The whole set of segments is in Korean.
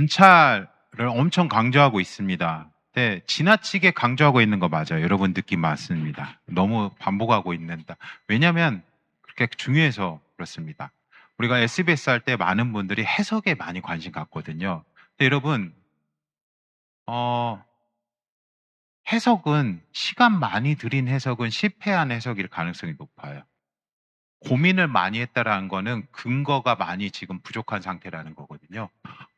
관찰을 엄청 강조하고 있습니다. 네, 지나치게 강조하고 있는 거 맞아요. 여러분 느낌 맞습니다. 너무 반복하고 있는다. 왜냐하면 그렇게 중요해서 그렇습니다. 우리가 SBS 할 때 많은 분들이 해석에 많이 관심 갖거든요. 근데 여러분, 해석은 시간 많이 들인 해석은 실패한 해석일 가능성이 높아요. 고민을 많이 했다라는 거는 근거가 많이 지금 부족한 상태라는 거거든요.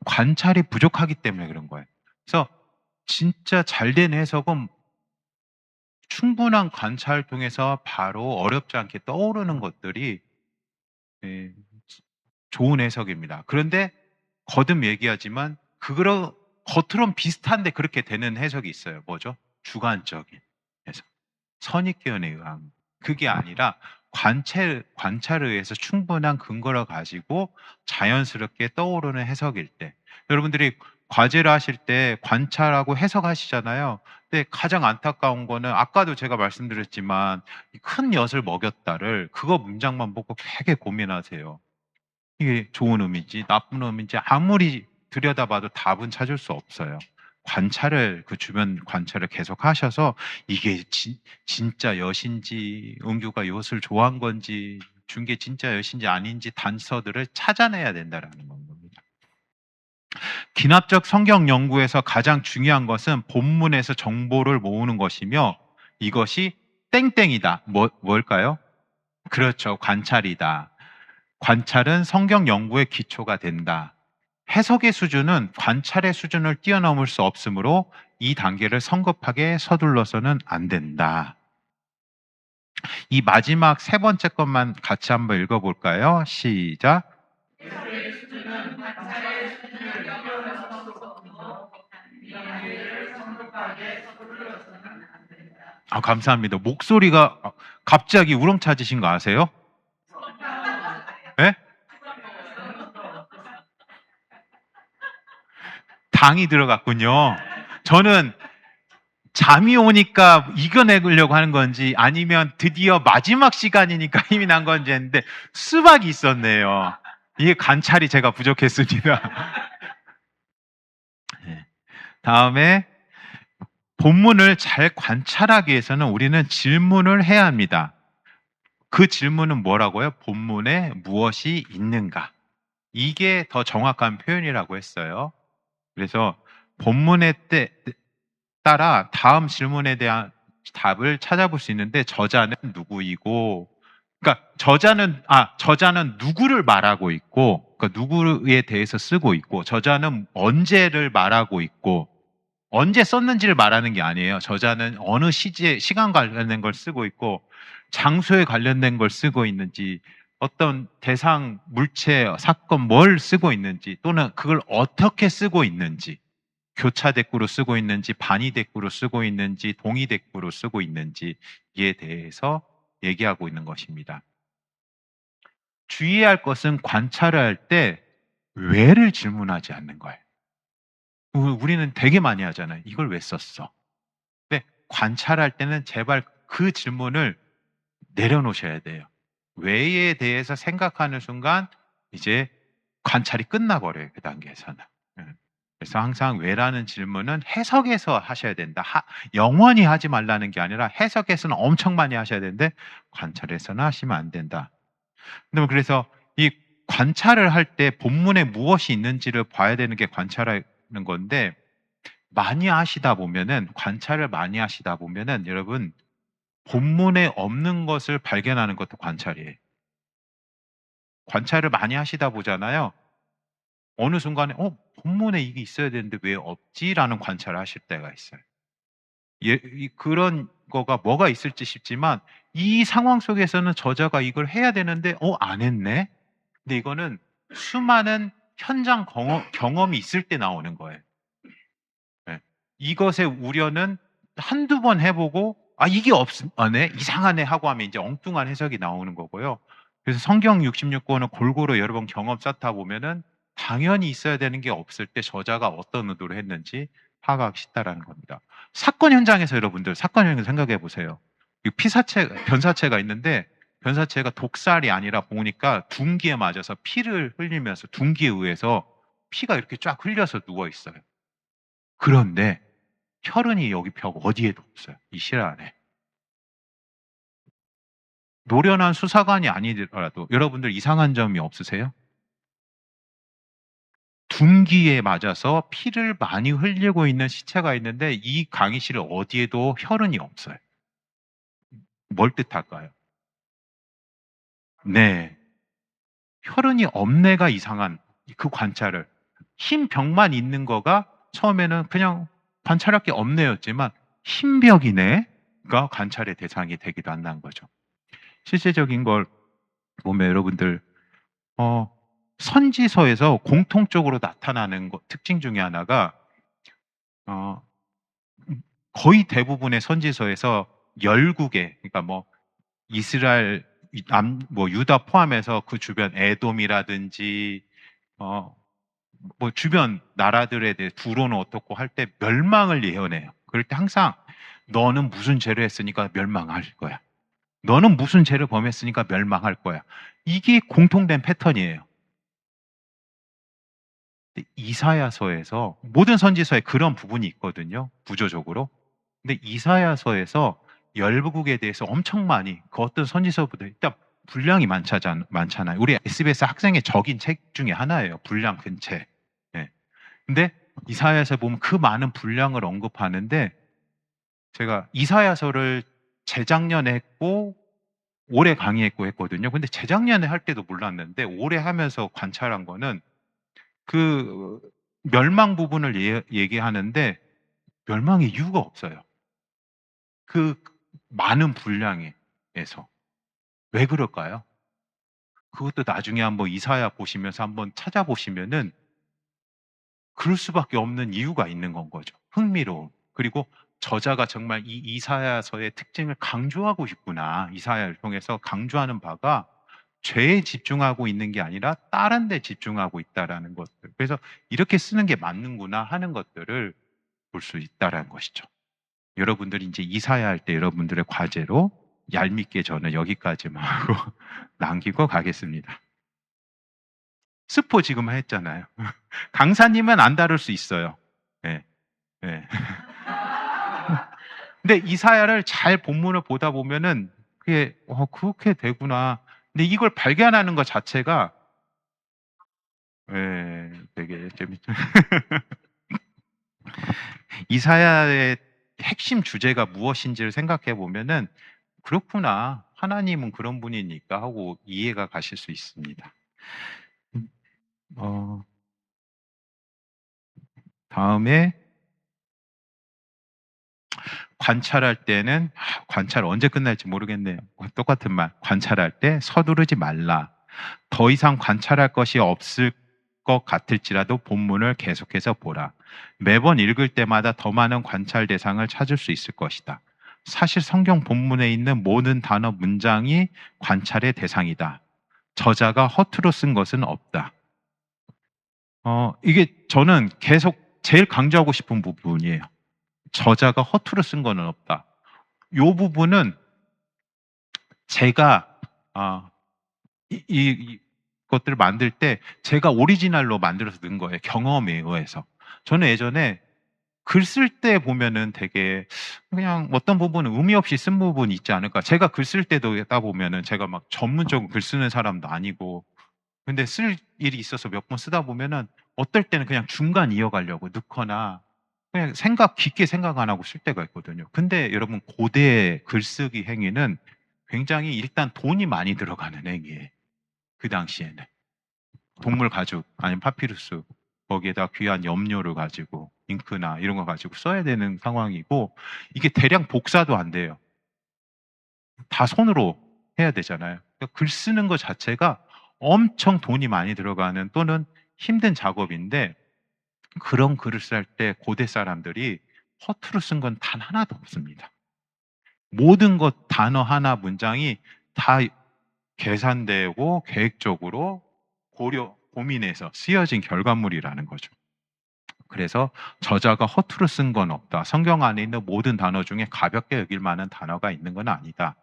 관찰이 부족하기 때문에 그런 거예요. 그래서 진짜 잘된 해석은 충분한 관찰 통해서 바로 어렵지 않게 떠오르는 것들이 예, 좋은 해석입니다. 그런데 거듭 얘기하지만 그거로 겉으로는 비슷한데 그렇게 되는 해석이 있어요. 뭐죠? 주관적인 해석. 선입견에 의한. 그게 아니라 관찰에 의해서 충분한 근거를 가지고 자연스럽게 떠오르는 해석일 때. 여러분들이 과제를 하실 때 관찰하고 해석하시잖아요. 근데 가장 안타까운 거는 아까도 제가 말씀드렸지만 큰 엿을 먹였다를 그거 문장만 보고 되게 고민하세요. 이게 좋은 의미인지 나쁜 의미인지 아무리 들여다봐도 답은 찾을 수 없어요. 그 주변 관찰을 계속 하셔서 이게 진짜 엿인지 은규가 엿을 좋아한 건지 준 게 진짜 엿인지 아닌지 단서들을 찾아내야 된다는 겁니다. 기납적 성경 연구에서 가장 중요한 것은 본문에서 정보를 모으는 것이며 이것이 땡땡이다. 뭘까요? 그렇죠. 관찰이다. 관찰은 성경 연구의 기초가 된다. 해석의 수준은 관찰의 수준을 뛰어넘을 수 없으므로 이 단계를 성급하게 서둘러서는 안 된다. 이 마지막 세 번째 것만 같이 한번 읽어볼까요? 시작. 해석의 수준은 관찰의 수준을 뛰어넘을 수 없으므로 이 단계를 성급하게 서둘러서는 안 된다. 감사합니다. 목소리가 갑자기 우렁차지신 거 아세요? 네? 당이 들어갔군요. 저는 잠이 오니까 이겨내려고 하는 건지 아니면 드디어 마지막 시간이니까 힘이 난 건지 했는데 수박이 있었네요. 이게 관찰이 제가 부족했습니다. 네. 다음에 본문을 잘 관찰하기 위해서는 우리는 질문을 해야 합니다. 그 질문은 뭐라고요? 본문에 무엇이 있는가? 이게 더 정확한 표현이라고 했어요. 그래서 본문에 따라 다음 질문에 대한 답을 찾아볼 수 있는데 저자는 누구이고, 그러니까 저자는 누구를 말하고 있고, 그러니까 누구에 대해서 쓰고 있고, 저자는 언제를 말하고 있고, 언제 썼는지를 말하는 게 아니에요. 저자는 어느 시간 관련된 걸 쓰고 있고, 장소에 관련된 걸 쓰고 있는지, 어떤 대상, 물체, 사건 뭘 쓰고 있는지, 또는 그걸 어떻게 쓰고 있는지, 교차 대꾸로 쓰고 있는지, 반의 대꾸로 쓰고 있는지, 동의 대꾸로 쓰고 있는지에 대해서 얘기하고 있는 것입니다. 주의해야 할 것은 관찰을 할 때 왜를 질문하지 않는 거예요. 우리는 되게 많이 하잖아요. 이걸 왜 썼어? 근데 관찰할 때는 제발 그 질문을 내려놓으셔야 돼요. 왜에 대해서 생각하는 순간 이제 관찰이 끝나버려요. 그 단계에서는. 그래서 항상 왜라는 질문은 해석에서 하셔야 된다. 영원히 하지 말라는 게 아니라 해석에서는 엄청 많이 하셔야 되는데 관찰에서는 하시면 안 된다. 그래서 이 관찰을 할 때 본문에 무엇이 있는지를 봐야 되는 게 관찰하는 건데 관찰을 많이 하시다 보면은 여러분 본문에 없는 것을 발견하는 것도 관찰이에요. 관찰을 많이 하시다 보잖아요. 어느 순간에 본문에 이게 있어야 되는데 왜 없지? 라는 관찰을 하실 때가 있어요. 그런 거가 뭐가 있을지 싶지만 이 상황 속에서는 저자가 이걸 해야 되는데 안 했네? 근데 이거는 수많은 현장 경험이 있을 때 나오는 거예요. 네. 이것의 우려는 한두 번 해보고 이게 없네? 이상하네 하고 하면 이제 엉뚱한 해석이 나오는 거고요. 그래서 성경 66권을 골고루 여러 번 경험 쌓다 보면은 당연히 있어야 되는 게 없을 때 저자가 어떤 의도로 했는지 파악하기 쉽다라는 겁니다. 사건 현장에서 여러분들 사건 현장 생각해 보세요. 변사체가 있는데 변사체가 독살이 아니라 보니까 둔기에 맞아서 피를 흘리면서 둔기에 의해서 피가 이렇게 쫙 흘려서 누워 있어요. 그런데 혈흔이 여기 벽 어디에도 없어요. 이 실화 안에. 노련한 수사관이 아니더라도 여러분들 이상한 점이 없으세요? 둔기에 맞아서 피를 많이 흘리고 있는 시체가 있는데 이 강의실 어디에도 혈흔이 없어요. 뭘 뜻할까요? 네. 혈흔이 없네가 이상한 그 관찰을. 흰 벽만 있는 거가 처음에는 그냥 관찰할 게 없네였지만 흰 벽이네가 관찰의 대상이 되기도 한다는 거죠. 실제적인 걸 보면 여러분들 선지서에서 공통적으로 나타나는 특징 중에 하나가 어, 거의 대부분의 선지서에서 열국의 그러니까 뭐 이스라엘 뭐 유다 포함해서 그 주변 에돔이라든지 뭐 주변 나라들에 대해 두로는 어떻고 할 때 멸망을 예언해요. 그럴 때 항상 너는 무슨 죄를 했으니까 멸망할 거야. 너는 무슨 죄를 범했으니까 멸망할 거야. 이게 공통된 패턴이에요. 이사야서에서 모든 선지서에 그런 부분이 있거든요. 구조적으로. 근데 이사야서에서 열국에 대해서 엄청 많이 그 어떤 선지서보다 일단 분량이 많잖아요. 우리 SBS 학생의 적인 책 중에 하나예요. 분량 근체. 네. 근데 이사야서 보면 그 많은 분량을 언급하는데 제가 이사야서를 재작년에 했고 올해 강의했고 했거든요. 근데 재작년에 할 때도 몰랐는데 올해 하면서 관찰한 거는 그 멸망 부분을 얘기하는데 멸망의 이유가 없어요. 그 많은 분량에서. 왜 그럴까요? 그것도 나중에 한번 이사야 보시면서 한번 찾아보시면은 그럴 수밖에 없는 이유가 있는 건 거죠. 흥미로움. 그리고 저자가 정말 이 이사야서의 특징을 강조하고 있구나. 이사야를 통해서 강조하는 바가 죄에 집중하고 있는 게 아니라 다른 데 집중하고 있다라는 것들. 그래서 이렇게 쓰는 게 맞는구나 하는 것들을 볼 수 있다라는 것이죠. 여러분들이 이제 이사야 할 때 여러분들의 과제로 얄밉게 저는 여기까지만 하고 남기고 가겠습니다. 스포 지금 했잖아요. 강사님은 안 다룰 수 있어요. 네. 네. 근데 이사야를 잘 본문을 보다 보면은 그게 그렇게 되구나. 근데 이걸 발견하는 것 자체가 되게 재밌죠. 이사야의 핵심 주제가 무엇인지를 생각해 보면은 그렇구나. 하나님은 그런 분이니까 하고 이해가 가실 수 있습니다. 다음에 관찰할 때는 관찰 언제 끝날지 모르겠네요. 똑같은 말. 관찰할 때 서두르지 말라. 더 이상 관찰할 것이 없을 것 같을지라도 본문을 계속해서 보라. 매번 읽을 때마다 더 많은 관찰 대상을 찾을 수 있을 것이다. 사실 성경 본문에 있는 모든 단어 문장이 관찰의 대상이다. 저자가 허투루 쓴 것은 없다. 이게 저는 계속 제일 강조하고 싶은 부분이에요. 저자가 허투루 쓴 거는 없다. 이 부분은 제가 이 것들을 만들 때 제가 오리지널로 만들어서 넣은 거예요. 경험에 의해서. 저는 예전에 글 쓸 때 보면은 되게 그냥 어떤 부분은 의미 없이 쓴 부분이 있지 않을까. 제가 글 쓸 때도 다 보면은 제가 막 전문적으로 글 쓰는 사람도 아니고 근데 쓸 일이 있어서 몇 번 쓰다 보면은 어떨 때는 그냥 중간 이어가려고 넣거나 그냥 깊게 생각 안 하고 쓸 때가 있거든요. 근데 여러분 고대 글쓰기 행위는 굉장히 일단 돈이 많이 들어가는 행위예요. 그 당시에는. 동물 가죽 아니면 파피루스 거기에다 귀한 염료를 가지고 잉크나 이런 거 가지고 써야 되는 상황이고 이게 대량 복사도 안 돼요. 다 손으로 해야 되잖아요. 그러니까 글 쓰는 것 자체가 엄청 돈이 많이 들어가는 또는 힘든 작업인데 그런 글을 쓸 때 고대 사람들이 허투루 쓴 건 단 하나도 없습니다. 모든 것 단어 하나 문장이 다 계산되고 계획적으로 고민해서 쓰여진 결과물이라는 거죠. 그래서 저자가 허투루 쓴 건 없다. 성경 안에 있는 모든 단어 중에 가볍게 여길 만한 단어가 있는 건 아니다.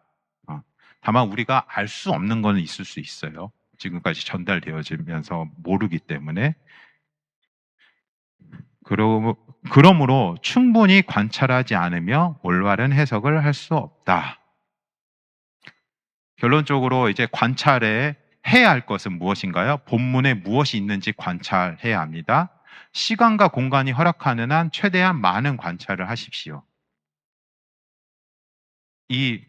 다만 우리가 알 수 없는 건 있을 수 있어요. 지금까지 전달되어지면서 모르기 때문에. 그러므로 충분히 관찰하지 않으며 올바른 해석을 할 수 없다. 결론적으로 이제 관찰에 해야 할 것은 무엇인가요? 본문에 무엇이 있는지 관찰해야 합니다. 시간과 공간이 허락하는 한 최대한 많은 관찰을 하십시오. 이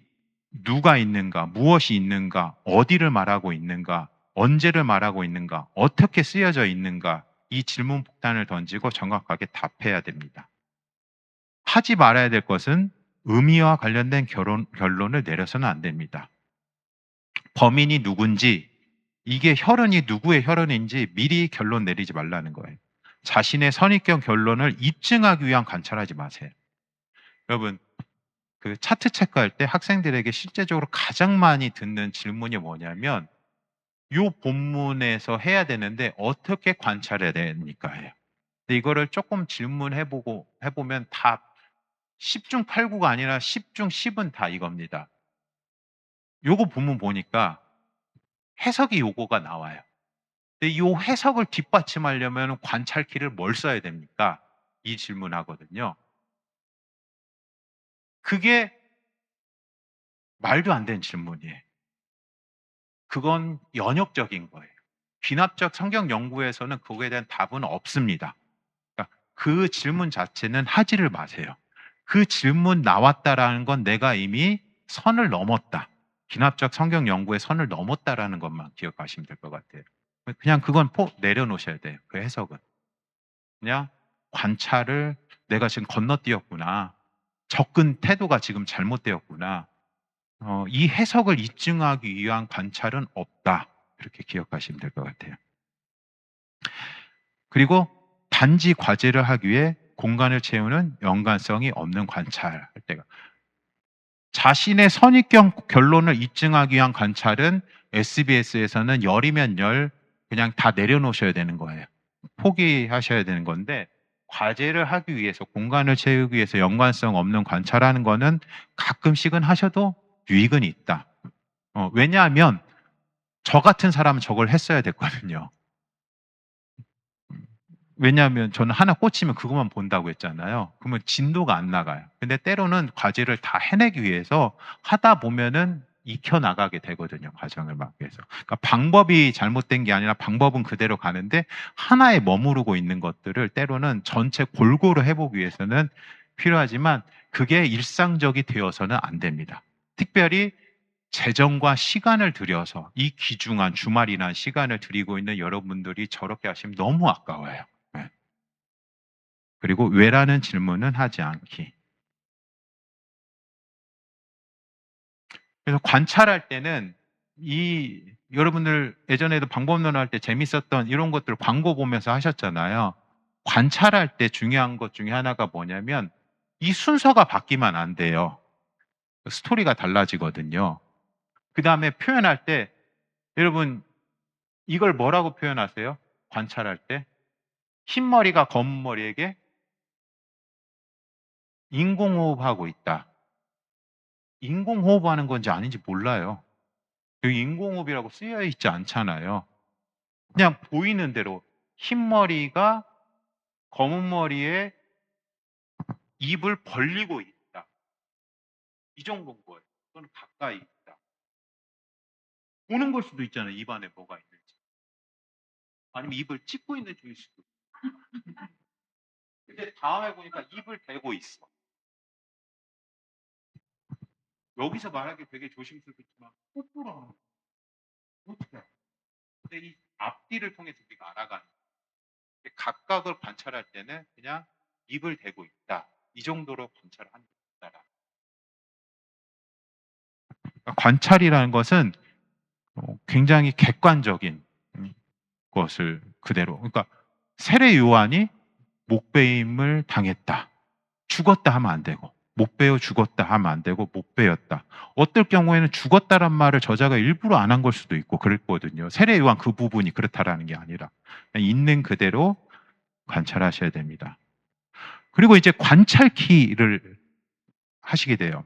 누가 있는가, 무엇이 있는가, 어디를 말하고 있는가, 언제를 말하고 있는가, 어떻게 쓰여져 있는가, 이 질문 폭탄을 던지고 정확하게 답해야 됩니다. 하지 말아야 될 것은 의미와 관련된 결론을 내려서는 안 됩니다. 범인이 누군지, 이게 혈흔이 누구의 혈흔인지 미리 결론 내리지 말라는 거예요. 자신의 선입견 결론을 입증하기 위한 관찰하지 마세요. 여러분, 그 차트 체크할 때 학생들에게 실제적으로 가장 많이 듣는 질문이 뭐냐면, 요 본문에서 해야 되는데 어떻게 관찰해야 됩니까? 해요. 근데 이거를 조금 해보면 다 10중 8구가 아니라 10중 10은 다 이겁니다. 요거 본문 보니까 해석이 요거가 나와요. 근데 요 해석을 뒷받침하려면 관찰키를 뭘 써야 됩니까? 이 질문하거든요. 그게 말도 안 되는 질문이에요. 그건 연역적인 거예요. 귀납적 성경 연구에서는 그거에 대한 답은 없습니다. 그러니까 그 질문 자체는 하지를 마세요. 그 질문 나왔다라는 건 내가 이미 선을 넘었다. 귀납적 성경 연구의 선을 넘었다라는 것만 기억하시면 될 것 같아요. 그냥 그건 내려놓으셔야 돼요. 그 해석은. 그냥 관찰을 내가 지금 건너뛰었구나. 접근 태도가 지금 잘못되었구나. 이 해석을 입증하기 위한 관찰은 없다. 이렇게 기억하시면 될 것 같아요. 그리고 단지 과제를 하기 위해 공간을 채우는 연관성이 없는 관찰할 때가. 자신의 선입견 결론을 입증하기 위한 관찰은 SBS에서는 열이면 열 그냥 다 내려놓으셔야 되는 거예요. 포기하셔야 되는 건데 과제를 하기 위해서 공간을 채우기 위해서 연관성 없는 관찰하는 거는 가끔씩은 하셔도 유익은 있다. 왜냐하면 저 같은 사람은 저걸 했어야 됐거든요. 왜냐하면 저는 하나 꽂히면 그것만 본다고 했잖아요. 그러면 진도가 안 나가요. 근데 때로는 과제를 다 해내기 위해서 하다 보면은 익혀나가게 되거든요. 과정을 막 위해서. 그러니까 방법이 잘못된 게 아니라 방법은 그대로 가는데 하나에 머무르고 있는 것들을 때로는 전체 골고루 해보기 위해서는 필요하지만 그게 일상적이 되어서는 안 됩니다. 특별히 재정과 시간을 들여서 이 귀중한 주말이나 시간을 들이고 있는 여러분들이 저렇게 하시면 너무 아까워요. 네. 그리고 왜라는 질문은 하지 않기. 그래서 관찰할 때는 여러분들 예전에도 방법론 할 때 재밌었던 이런 것들 광고 보면서 하셨잖아요. 관찰할 때 중요한 것 중에 하나가 뭐냐면 이 순서가 바뀌면 안 돼요. 스토리가 달라지거든요. 그 다음에 표현할 때 여러분 이걸 뭐라고 표현하세요? 관찰할 때 흰머리가 검은 머리에게 인공호흡하고 있다. 인공호흡하는 건지 아닌지 몰라요. 여기 인공호흡이라고 쓰여 있지 않잖아요. 그냥 보이는 대로 흰머리가 검은 머리에 입을 벌리고 있다. 이 정도인 거예요. 또는 가까이 있다. 보는 걸 수도 있잖아요. 입 안에 뭐가 있는지. 아니면 입을 찍고 있는 중일 수도 있고. 근데 다음에 보니까 입을 대고 있어. 여기서 말하기 되게 조심스럽겠지만 뽀뽀를 하는 거예요. 어떻게 알아요? 근데 이 앞뒤를 통해서 우리가 알아가는 거예요. 각각을 관찰할 때는 그냥 입을 대고 있다. 이 정도로 관찰을 하는 거다. 관찰이라는 것은 굉장히 객관적인 것을 그대로. 그러니까 세례 요한이 목베임을 당했다. 죽었다 하면 안 되고 목베어 죽었다 하면 안 되고 목베었다. 어떨 경우에는 죽었다란 말을 저자가 일부러 안 한 걸 수도 있고 그랬거든요. 세례 요한 그 부분이 그렇다라는 게 아니라 있는 그대로 관찰하셔야 됩니다. 그리고 이제 관찰키를 하시게 돼요.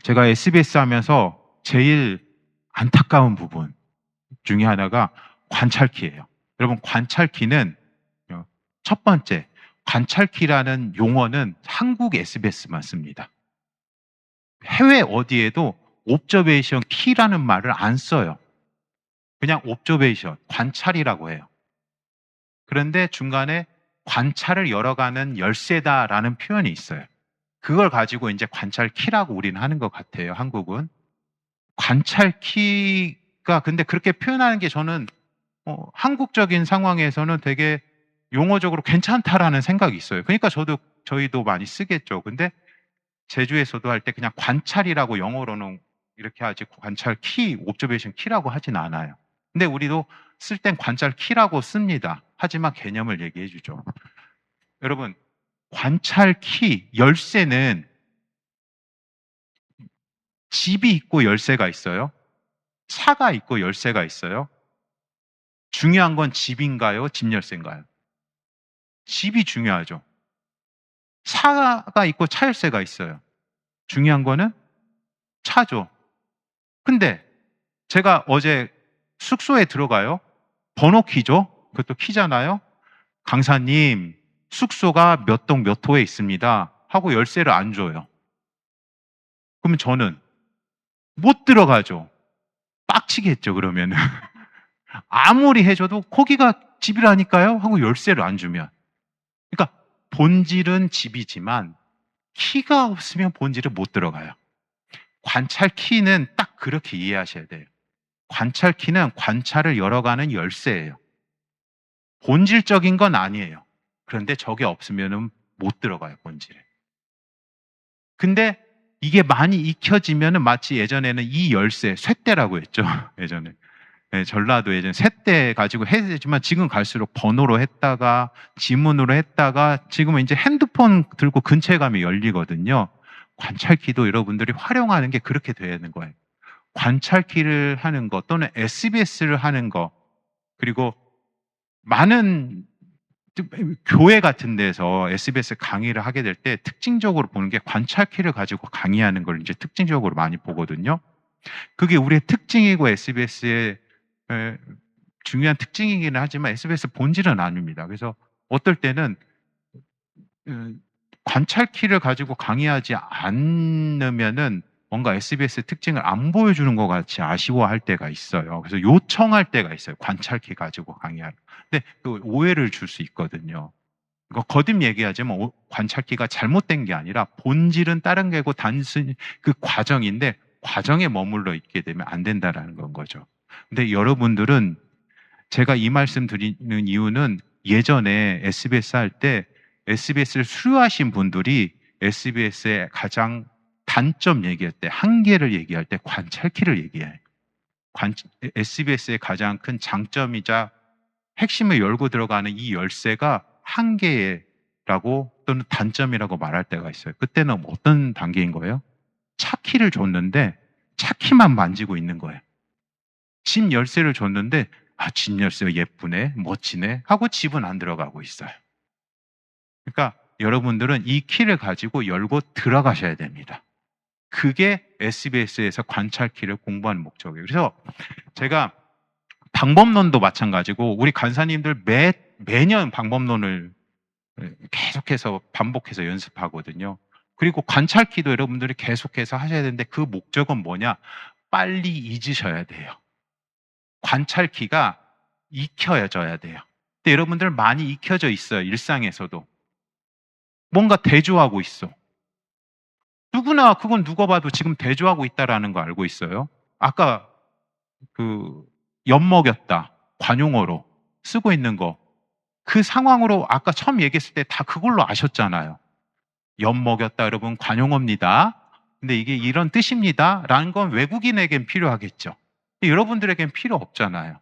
제가 SBS 하면서 제일 안타까운 부분 중에 하나가 관찰키예요. 여러분 관찰키는 첫 번째 관찰키라는 용어는 한국 SBS만 씁니다. 해외 어디에도 옵저베이션 키라는 말을 안 써요. 그냥 옵저베이션, 관찰이라고 해요. 그런데 중간에 관찰을 열어가는 열쇠다라는 표현이 있어요. 그걸 가지고 이제 관찰키라고 우리는 하는 것 같아요, 한국은. 관찰키가 근데 그렇게 표현하는 게 저는 한국적인 상황에서는 되게 용어적으로 괜찮다라는 생각이 있어요. 그러니까 저희도 많이 쓰겠죠. 근데 제주에서도 할 때 그냥 관찰이라고 영어로는 이렇게 하지 관찰 키, 옵저베이션 키라고 하진 않아요. 근데 우리도 쓸 땐 관찰 키라고 씁니다. 하지만 개념을 얘기해 주죠. 여러분, 관찰 키, 열쇠는 집이 있고 열쇠가 있어요. 차가 있고 열쇠가 있어요. 중요한 건 집인가요? 집 열쇠인가요? 집이 중요하죠. 차가 있고 차 열쇠가 있어요. 중요한 거는 차죠. 근데 제가 어제 숙소에 들어가요. 번호 키죠? 그것도 키잖아요. 강사님, 숙소가 몇 동 몇 호에 있습니다. 하고 열쇠를 안 줘요. 그러면 저는 못 들어가죠. 빡치겠죠, 그러면은. 아무리 해줘도 거기가 집이라니까요? 하고 열쇠를 안 주면. 그러니까 본질은 집이지만 키가 없으면 본질은 못 들어가요. 관찰 키는 딱 그렇게 이해하셔야 돼요. 관찰 키는 관찰을 열어가는 열쇠예요. 본질적인 건 아니에요. 그런데 저게 없으면 못 들어가요, 본질에. 근데 이게 많이 익혀지면은 마치 예전에는 이 열쇠, 쇳대라고 했죠. 예전에. 네, 전라도 예전에 쇳대 가지고 했지만 지금 갈수록 번호로 했다가 지문으로 했다가 지금은 이제 핸드폰 들고 근처에 가면 열리거든요. 관찰키도 여러분들이 활용하는 게 그렇게 되는 거예요. 관찰키를 하는 거 또는 SBS를 하는 거 그리고 많은 교회 같은 데서 SBS 강의를 하게 될 때 특징적으로 보는 게 관찰키를 가지고 강의하는 걸 이제 특징적으로 많이 보거든요. 그게 우리의 특징이고 SBS의 중요한 특징이기는 하지만 SBS 본질은 아닙니다. 그래서 어떨 때는 관찰키를 가지고 강의하지 않으면은 뭔가 SBS 특징을 안 보여주는 것 같이 아쉬워할 때가 있어요. 그래서 요청할 때가 있어요. 관찰키 가지고 강의하는. 근데 그 오해를 줄 수 있거든요. 이거 거듭 얘기하자면 관찰키가 잘못된 게 아니라 본질은 다른 게고 단순히 그 과정인데 과정에 머물러 있게 되면 안 된다라는 건 거죠. 근데 여러분들은 제가 이 말씀 드리는 이유는 예전에 SBS 할 때 SBS를 수료하신 분들이 SBS의 가장 단점 얘기할 때, 한계를 얘기할 때 관찰키를 얘기해요. SBS의 가장 큰 장점이자 핵심을 열고 들어가는 이 열쇠가 한계라고 또는 단점이라고 말할 때가 있어요. 그때는 어떤 단계인 거예요? 차키를 줬는데 차키만 만지고 있는 거예요. 집 열쇠를 줬는데 집 열쇠가 예쁘네, 멋지네 하고 집은 안 들어가고 있어요. 그러니까 여러분들은 이 키를 가지고 열고 들어가셔야 됩니다. 그게 SBS에서 관찰키를 공부하는 목적이에요. 그래서 제가 방법론도 마찬가지고 우리 간사님들 매년 방법론을 계속해서 반복해서 연습하거든요. 그리고 관찰키도 여러분들이 계속해서 하셔야 되는데 그 목적은 뭐냐? 빨리 잊으셔야 돼요. 관찰키가 익혀져야 돼요. 근데 여러분들 많이 익혀져 있어요. 일상에서도. 뭔가 대조하고 있어. 누구나 그건 누가 봐도 지금 대조하고 있다라는 거 알고 있어요. 아까 엿먹였다. 관용어로 쓰고 있는 거. 그 상황으로 아까 처음 얘기했을 때 다 그걸로 아셨잖아요. 엿먹였다 여러분 관용어입니다. 근데 이게 이런 뜻입니다. 라는 건 외국인에겐 필요하겠죠. 여러분들에겐 필요 없잖아요.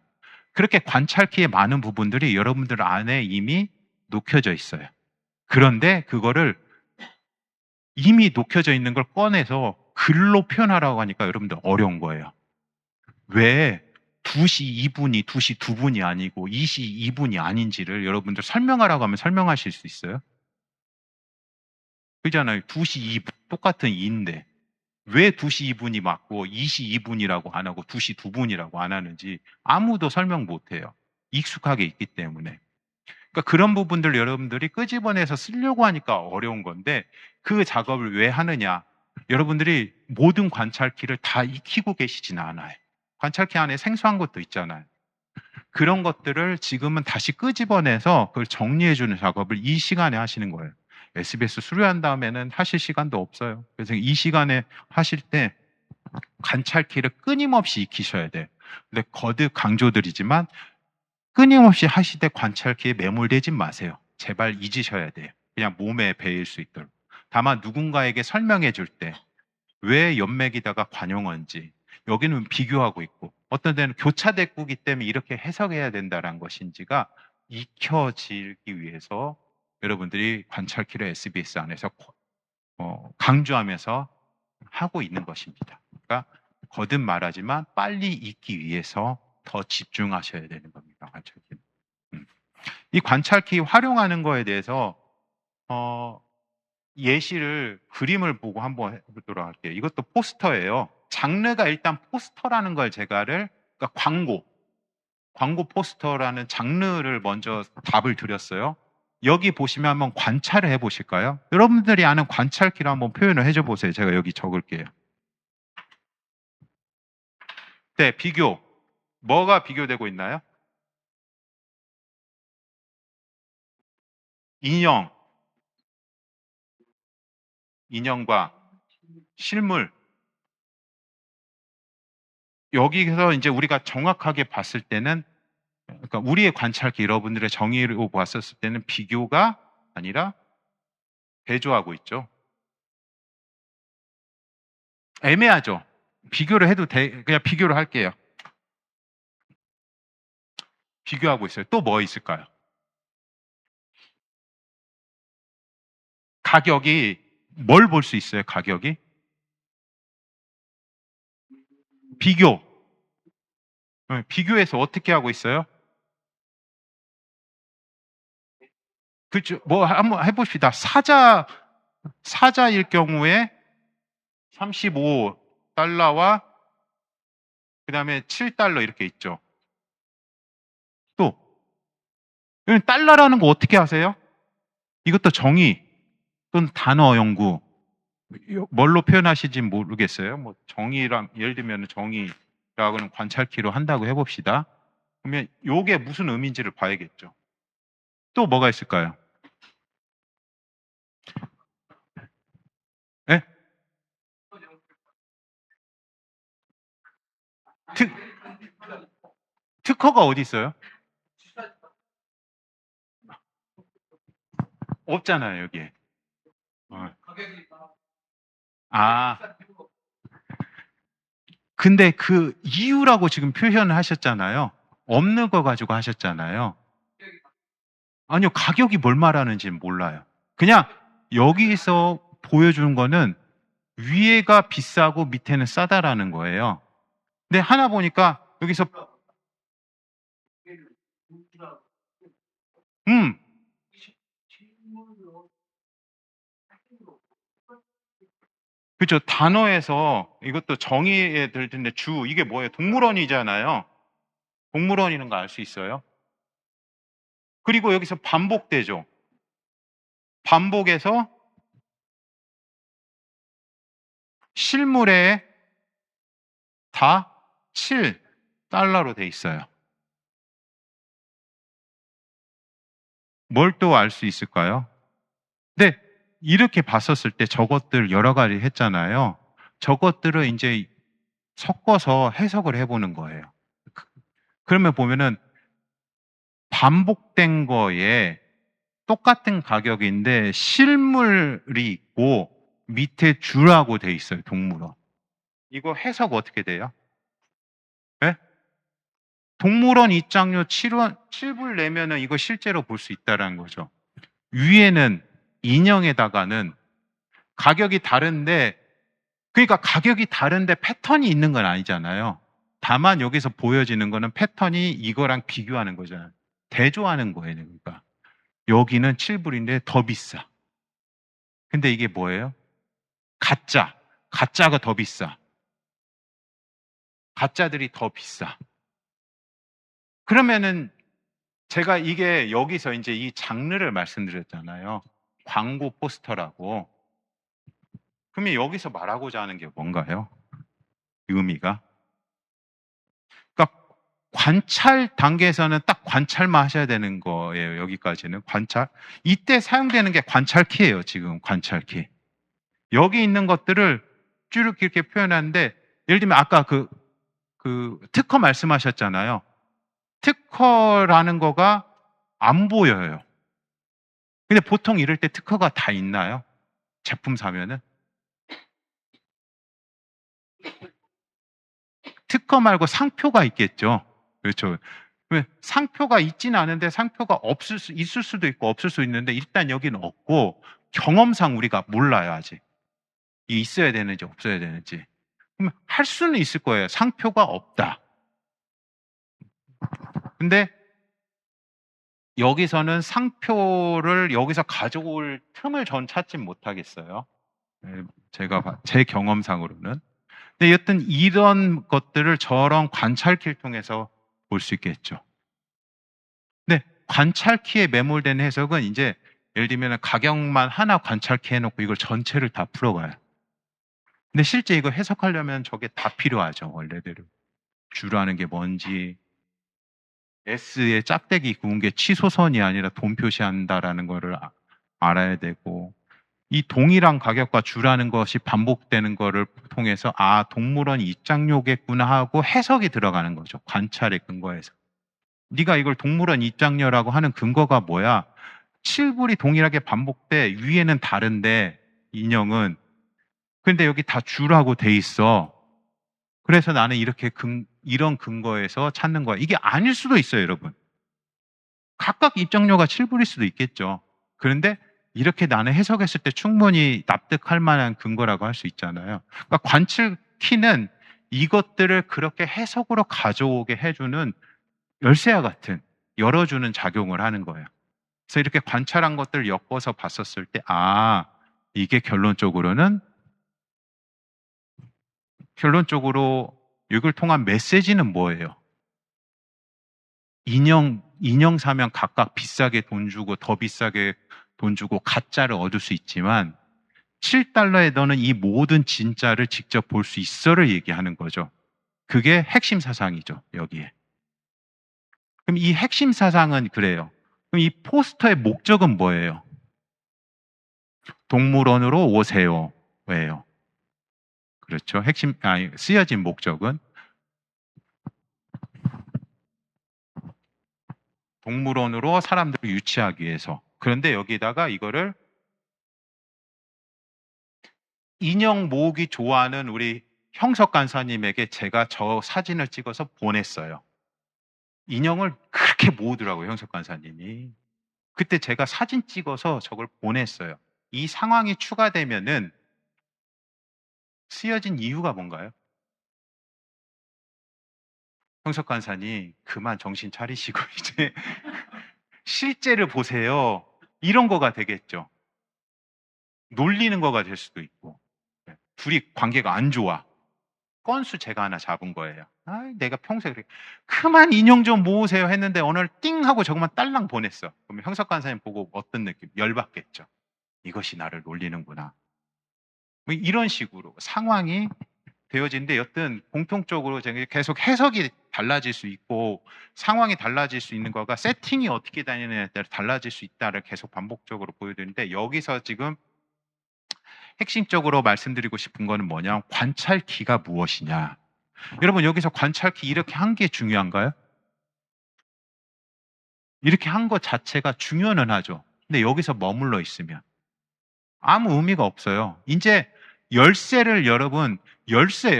그렇게 관찰키의 많은 부분들이 여러분들 안에 이미 녹혀져 있어요. 그런데 그거를 이미 녹혀져 있는 걸 꺼내서 글로 표현하라고 하니까 여러분들 어려운 거예요. 왜 2시 2분이 2시 2분이 아니고 2시 2분이 아닌지를 여러분들 설명하라고 하면 설명하실 수 있어요? 그잖아요. 2시 2분 똑같은 2인데 왜 2시 2분이 맞고 2시 2분이라고 안 하고 2시 2분이라고 안 하는지 아무도 설명 못 해요. 익숙하게 있기 때문에. 그러니까 그런 부분들 여러분들이 끄집어내서 쓰려고 하니까 어려운 건데 그 작업을 왜 하느냐? 여러분들이 모든 관찰키를 다 익히고 계시지는 않아요. 관찰키 안에 생소한 것도 있잖아요. 그런 것들을 지금은 다시 끄집어내서 그걸 정리해주는 작업을 이 시간에 하시는 거예요. SBS 수료한 다음에는 하실 시간도 없어요. 그래서 이 시간에 하실 때 관찰키를 끊임없이 익히셔야 돼요. 근데 거듭 강조드리지만 끊임없이 하시되 관찰키에 매몰되지 마세요. 제발 잊으셔야 돼요. 그냥 몸에 배일 수 있도록. 다만 누군가에게 설명해 줄 때 왜 연맥이다가 관용어인지 여기는 비교하고 있고 어떤 데는 교차대꾸기 때문에 이렇게 해석해야 된다는 것인지가 익혀지기 위해서 여러분들이 관찰키를 SBS 안에서 강조하면서 하고 있는 것입니다. 그러니까 거듭 말하지만 빨리 익기 위해서 더 집중하셔야 되는 겁니다. 관찰키는. 이 관찰키 활용하는 거에 대해서 예시를 그림을 보고 한번 해보도록 할게요. 이것도 포스터예요. 장르가 일단 포스터라는 걸 그러니까 광고 포스터라는 장르를 먼저 답을 드렸어요. 여기 보시면 한번 관찰을 해보실까요? 여러분들이 아는 관찰키를 한번 표현을 해줘 보세요. 제가 여기 적을게요. 네, 비교. 뭐가 비교되고 있나요? 인형과 실물. 여기서 이제 우리가 정확하게 봤을 때는 그러니까 우리의 관찰기 여러분들의 정의로 봤었을 때는 비교가 아니라 대조하고 있죠. 애매하죠. 비교를 해도 그냥 비교를 할게요. 비교하고 있어요. 또 뭐 있을까요? 가격이 뭘 볼 수 있어요? 가격이 비교. 비교해서 어떻게 하고 있어요? 그죠? 뭐 한번 해봅시다. 사자일 경우에 35달러와 그 다음에 7달러 이렇게 있죠. 또 달러라는 거 어떻게 하세요? 이것도 정의 또는 단어 연구 뭘로 표현하실지 모르겠어요. 뭐 정의랑 예를 들면 정의라고는 관찰키로 한다고 해봅시다. 그러면 요게 무슨 의미인지를 봐야겠죠. 또 뭐가 있을까요? 네? 특허가 어디 있어요? 없잖아요, 여기에. 어. 아, 근데 그 이유라고 지금 표현을 하셨잖아요. 없는 거 가지고 하셨잖아요. 아니요, 가격이 뭘 말하는지 몰라요. 그냥 여기서 보여주는 거는 위에가 비싸고 밑에는 싸다라는 거예요. 근데 하나 보니까 여기서 음 그렇죠. 단어에서 이것도 정의에 들 텐데 이게 뭐예요? 동물원이잖아요. 동물원이라는 거 알 수 있어요? 그리고 여기서 반복되죠. 반복해서 실물에 다 7달러로 돼 있어요. 뭘 또 알 수 있을까요? 근데 이렇게 봤었을 때 저것들 여러 가지 했잖아요. 저것들을 이제 섞어서 해석을 해보는 거예요. 그러면 보면은 반복된 거에 똑같은 가격인데 실물이 있고 밑에 주라고 돼 있어요. 동물원. 이거 해석 어떻게 돼요? 네? 동물원 입장료 7불 내면은 이거 실제로 볼 수 있다는 거죠. 위에는 인형에다가는 가격이 다른데 그러니까 가격이 다른데 패턴이 있는 건 아니잖아요. 다만 여기서 보여지는 거는 패턴이 이거랑 비교하는 거잖아요. 대조하는 거예요. 그러니까 여기는 7불인데 더 비싸. 근데 이게 뭐예요? 가짜가 더 비싸. 가짜들이 더 비싸. 그러면은 제가 이게 여기서 이제 이 장르를 말씀드렸잖아요. 광고 포스터라고. 그러면 여기서 말하고자 하는 게 뭔가요? 의미가? 그러니까 관찰 단계에서는 딱 관찰만 하셔야 되는 거예요. 여기까지는 관찰. 이때 사용되는 게 관찰키예요. 지금 관찰키. 여기 있는 것들을 쭉 이렇게 표현하는데, 예를 들면 아까 그 특허 말씀하셨잖아요. 특허라는 거가 안 보여요. 근데 보통 이럴 때 특허가 다 있나요? 제품 사면은? 특허 말고 상표가 있겠죠. 그렇죠. 상표가 있지는 않은데 상표가 있을 수도 있고 없을 수 있는데 일단 여기는 없고 경험상 우리가 몰라요, 아직. 이게 있어야 되는지 없어야 되는지. 그럼 할 수는 있을 거예요. 상표가 없다. 근데 여기서는 상표를 여기서 가져올 틈을 전 찾지 못하겠어요. 제가 제 경험상으로는. 근데 여튼 이런 것들을 저런 관찰키를 통해서 볼 수 있겠죠. 근데 관찰키에 매몰된 해석은 이제 예를 들면 가격만 하나 관찰키 해놓고 이걸 전체를 다 풀어가요. 근데 실제 이거 해석하려면 저게 다 필요하죠. 원래대로. 주라는 게 뭔지, S의 짝대기 구운 게 치소선이 아니라 돈 표시한다라는 거를 알아야 되고, 이 동일한 가격과 주라는 것이 반복되는 거를 통해서 아, 동물원 입장료겠구나 하고 해석이 들어가는 거죠. 관찰의 근거에서. 네가 이걸 동물원 입장료라고 하는 근거가 뭐야? 칠불이 동일하게 반복돼. 위에는 다른데 인형은. 근데 여기 다 주라고 돼 있어. 그래서 나는 이렇게 이런 근거에서 찾는 거야. 이게 아닐 수도 있어요, 여러분. 각각 입장료가 칠불일 수도 있겠죠. 그런데 이렇게 나는 해석했을 때 충분히 납득할 만한 근거라고 할 수 있잖아요. 그러니까 관측키는 이것들을 그렇게 해석으로 가져오게 해주는 열쇠와 같은 열어주는 작용을 하는 거예요. 그래서 이렇게 관찰한 것들을 엮어서 봤었을 때, 아, 이게 결론적으로 이걸 통한 메시지는 뭐예요? 인형 사면 각각 비싸게 돈 주고 더 비싸게 돈 주고 가짜를 얻을 수 있지만 7달러에 너는 이 모든 진짜를 직접 볼 수 있어를 얘기하는 거죠. 그게 핵심 사상이죠, 여기에. 그럼 이 핵심 사상은 그래요. 그럼 이 포스터의 목적은 뭐예요? 동물원으로 오세요. 왜요? 그렇죠. 쓰여진 목적은 동물원으로 사람들을 유치하기 위해서. 그런데 여기다가 이거를 인형 모으기 좋아하는 우리 형석 간사님에게 제가 저 사진을 찍어서 보냈어요. 인형을 그렇게 모으더라고요, 형석 간사님이. 그때 제가 사진 찍어서 저걸 보냈어요. 이 상황이 추가되면은 쓰여진 이유가 뭔가요? 형석 간사님, 그만 정신 차리시고 이제 실제를 보세요. 이런 거가 되겠죠. 놀리는 거가 될 수도 있고. 둘이 관계가 안 좋아. 건수 제가 하나 잡은 거예요. 아, 내가 평소에 그렇게 그만 인형 좀 모으세요 했는데 오늘 띵 하고 저것만 딸랑 보냈어. 그러면 형석 간사님 보고 어떤 느낌? 열받겠죠. 이것이 나를 놀리는구나. 뭐 이런 식으로 상황이 되어지는데 여튼 공통적으로 제가 계속 해석이 달라질 수 있고 상황이 달라질 수 있는 거가 세팅이 어떻게 다니느냐에 따라 달라질 수 있다를 계속 반복적으로 보여드리는데 여기서 지금 핵심적으로 말씀드리고 싶은 거는 뭐냐? 관찰키가 무엇이냐? 여러분 여기서 관찰키 이렇게 한 게 중요한가요? 이렇게 한 것 자체가 중요는 하죠. 근데 여기서 머물러 있으면 아무 의미가 없어요. 이제 열쇠를 여러분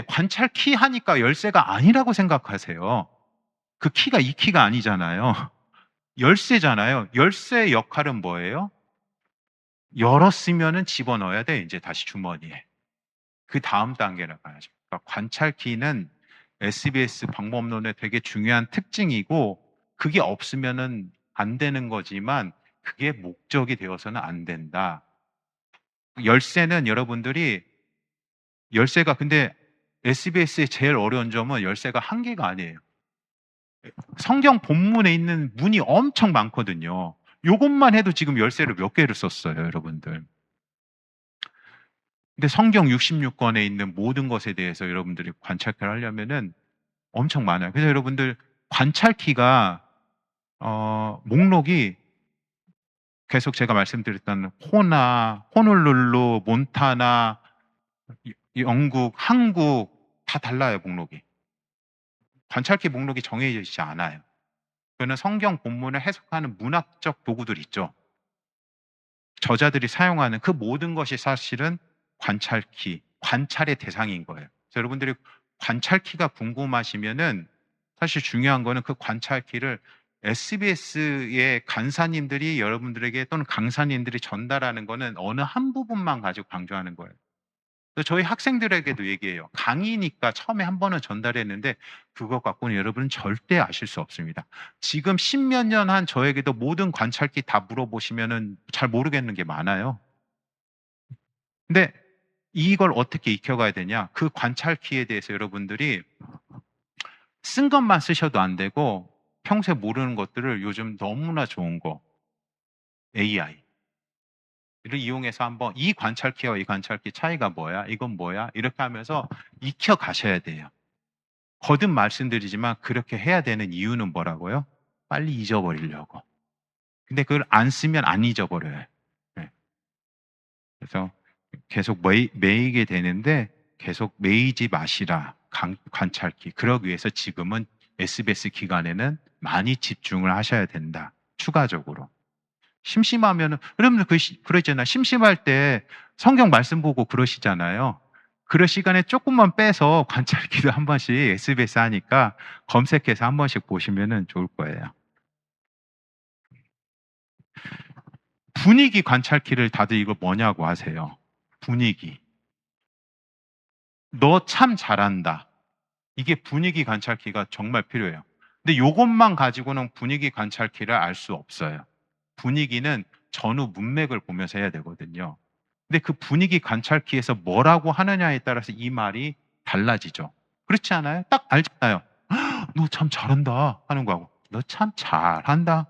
관찰키 하니까 열쇠가 아니라고 생각하세요. 그 키가 이 키가 아니잖아요. 열쇠잖아요. 열쇠의 역할은 뭐예요? 열었으면은 집어넣어야 돼. 이제 다시 주머니에. 그 다음 단계로 가야죠. 그러니까 관찰키는 SBS 방법론의 되게 중요한 특징이고 그게 없으면은 안 되는 거지만 그게 목적이 되어서는 안 된다. 열쇠는 여러분들이 열쇠가 근데 SBS의 제일 어려운 점은 열쇠가 한 개가 아니에요. 성경 본문에 있는 문이 엄청 많거든요. 요것만 해도 지금 열쇠를 몇 개를 썼어요, 여러분들. 근데 성경 66권에 있는 모든 것에 대해서 여러분들이 관찰을 하려면은 엄청 많아요. 그래서 여러분들 관찰키가 목록이 계속 제가 말씀드렸던 호놀룰루, 몬타나, 영국, 한국 다 달라요, 목록이. 관찰키 목록이 정해져 있지 않아요. 그거는 성경 본문을 해석하는 문학적 도구들 있죠. 저자들이 사용하는 그 모든 것이 사실은 관찰키, 관찰의 대상인 거예요. 그래서 여러분들이 관찰키가 궁금하시면은 사실 중요한 거는 그 관찰키를 SBS의 간사님들이 여러분들에게 또는 강사님들이 전달하는 거는 어느 한 부분만 가지고 강조하는 거예요. 그래서 저희 학생들에게도 얘기해요. 강의니까 처음에 한 번은 전달했는데 그것 갖고는 여러분은 절대 아실 수 없습니다. 지금 십몇 년 한 저에게도 모든 관찰기 다 물어보시면은 잘 모르겠는 게 많아요. 근데 이걸 어떻게 익혀가야 되냐? 그 관찰키에 대해서 여러분들이 쓴 것만 쓰셔도 안 되고 평소에 모르는 것들을 요즘 너무나 좋은 거 AI를 이용해서 한번 이 관찰키와 이 관찰키 차이가 뭐야? 이건 뭐야? 이렇게 하면서 익혀 가셔야 돼요. 거듭 말씀드리지만 그렇게 해야 되는 이유는 뭐라고요? 빨리 잊어버리려고. 근데 그걸 안 쓰면 안 잊어버려요. 네. 그래서 계속 매이게 되는데 계속 매이지 마시라. 관찰키. 그러기 위해서 지금은 SBS 기간에는 많이 집중을 하셔야 된다. 추가적으로. 심심하면은, 여러분들 그러잖아요. 심심할 때 성경 말씀 보고 그러시잖아요. 그럴 시간에 조금만 빼서 관찰기도 한 번씩 SBS 하니까 검색해서 한 번씩 보시면 좋을 거예요. 분위기 관찰기를 다들 이거 뭐냐고 하세요. 분위기. 너 참 잘한다. 이게 분위기 관찰기가 정말 필요해요. 근데 이것만 가지고는 분위기 관찰기를 알 수 없어요. 분위기는 전후 문맥을 보면서 해야 되거든요. 근데 그 분위기 관찰기에서 뭐라고 하느냐에 따라서 이 말이 달라지죠. 그렇지 않아요? 딱 알잖아요. 너 참 잘한다 하는 거하고 너 참 잘한다